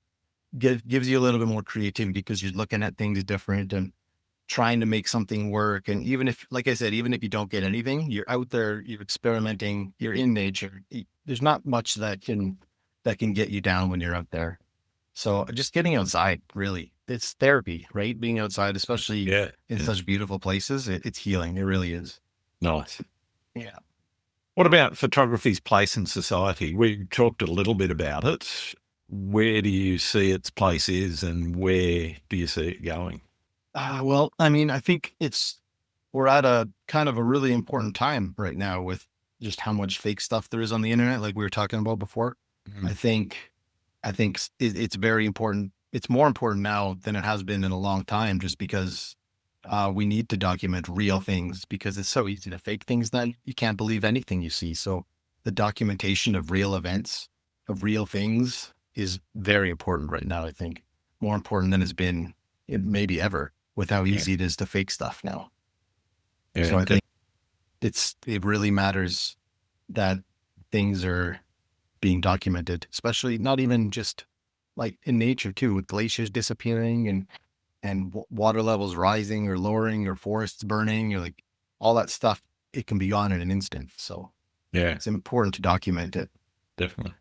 gives you a little bit more creativity because you're looking at things different. And trying to make something work. And even if, like I said, even if you don't get anything, you're out there, you're experimenting, you're in nature. There's not much that can get you down when you're out there. So just getting outside, really, it's therapy, right? Being outside, especially in such beautiful places, it's healing. It really is. Nice. Yeah. What about photography's place in society? We talked a little bit about it. Where do you see its place is, and where do you see it going? Well, I mean, I think we're at a kind of a really important time right now with just how much fake stuff there is on the internet, like we were talking about before. I think it's very important. It's more important now than it has been in a long time, just because we need to document real things, because it's so easy to fake things that you can't believe anything you see. So the documentation of real events, of real things, is very important right now. I think more important than it's been maybe ever, with how easy it is to fake stuff now. Yeah, so I think it really matters that things are being documented, especially not even just like in nature too, with glaciers disappearing and water levels rising or lowering or forests burning, or like all that stuff. It can be gone in an instant. So it's important to document it. Definitely.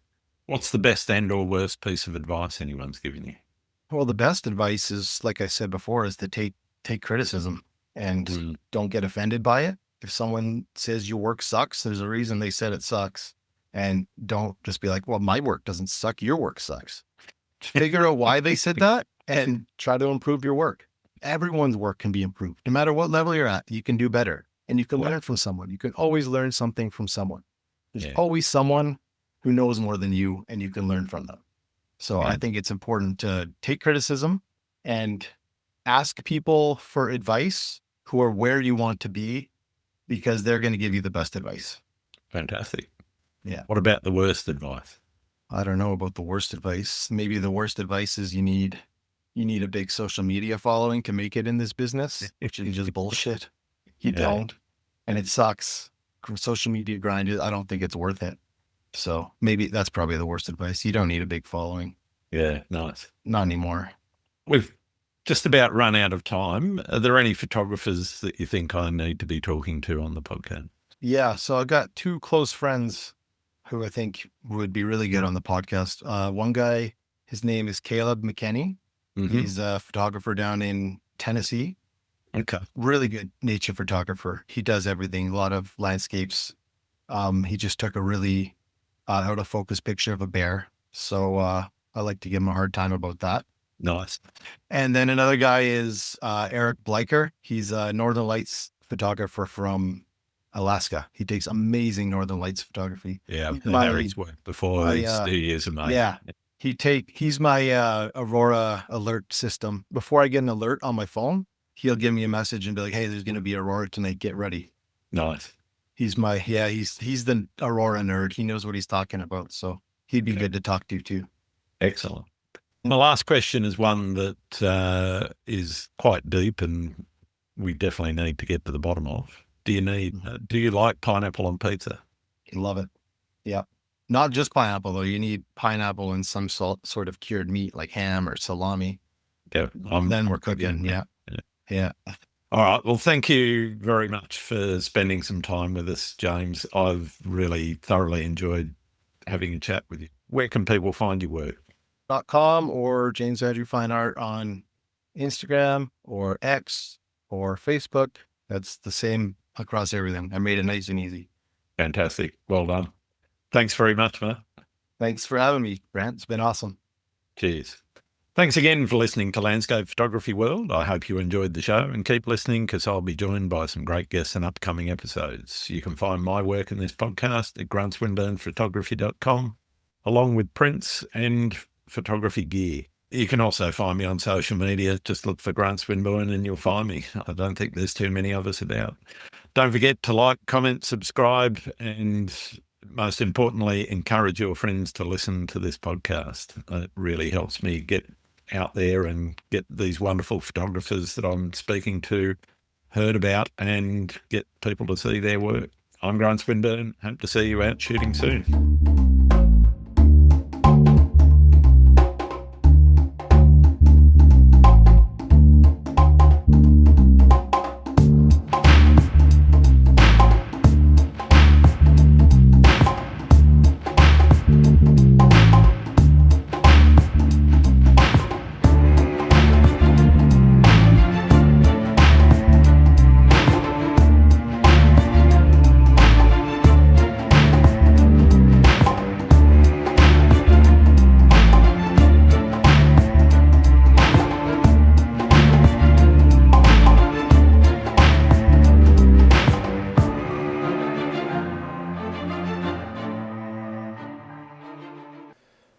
What's the best and or worst piece of advice anyone's given you? Well, the best advice is, like I said before, is to take criticism and don't get offended by it. If someone says your work sucks, there's a reason they said it sucks. And don't just be like, well, my work doesn't suck, your work sucks. Figure out why they said that and try to improve your work. Everyone's work can be improved. No matter what level you're at, you can do better. And you can learn from someone. You can always learn something from someone. There's always someone who knows more than you, and you can learn from them. So I think it's important to take criticism and ask people for advice who are where you want to be, because they're going to give you the best advice. Fantastic. Yeah. What about the worst advice? I don't know about the worst advice. Maybe the worst advice is you need a big social media following to make it in this business, which is just bullshit. You don't. And it sucks. Social media grind, I don't think it's worth it. So maybe that's probably the worst advice. You don't need a big following. Yeah, nice. Not anymore. We've just about run out of time. Are there any photographers that you think I need to be talking to on the podcast? Yeah. So I've got two close friends who I think would be really good on the podcast. One guy, his name is Caleb McKenney. He's a photographer down in Tennessee. Okay. Really good nature photographer. He does everything, a lot of landscapes. He just took a really out of focus picture of a bear. So I like to give him a hard time about that. Nice. And then another guy is Eric Bleicher. He's a Northern Lights photographer from Alaska. He takes amazing Northern Lights photography. Yeah, I've heard his work before. He's 2 years amazing. Yeah. He's my Aurora alert system. Before I get an alert on my phone, he'll give me a message and be like, hey, there's going to be Aurora tonight. Get ready. Nice. He's the Aurora nerd. He knows what he's talking about. So he'd be good to talk to too. Excellent. My last question is one that is quite deep and we definitely need to get to the bottom of. Do you like pineapple on pizza? Love it. Yeah. Not just pineapple though. You need pineapple and some sort of cured meat like ham or salami. Yeah. Then we're cooking. Yeah. All right. Well, thank you very much for spending some time with us, James. I've really thoroughly enjoyed having a chat with you. Where can people find your work? .com or James Andrew Fine Art on Instagram or X or Facebook. That's the same across everything. I made it nice and easy. Fantastic. Well done. Thanks very much, man. Thanks for having me, Brent. It's been awesome. Cheers. Thanks again for listening to Landscape Photography World. I hope you enjoyed the show and keep listening because I'll be joined by some great guests in upcoming episodes. You can find my work in this podcast at gruntswinburnphotography.com along with prints and photography gear. You can also find me on social media. Just look for Grant Swinburne and you'll find me. I don't think there's too many of us about. Don't forget to like, comment, subscribe, and most importantly, encourage your friends to listen to this podcast. It really helps me get out there and get these wonderful photographers that I'm speaking to heard about and get people to see their work. I'm Grant Swinburne. Hope to see you out shooting soon.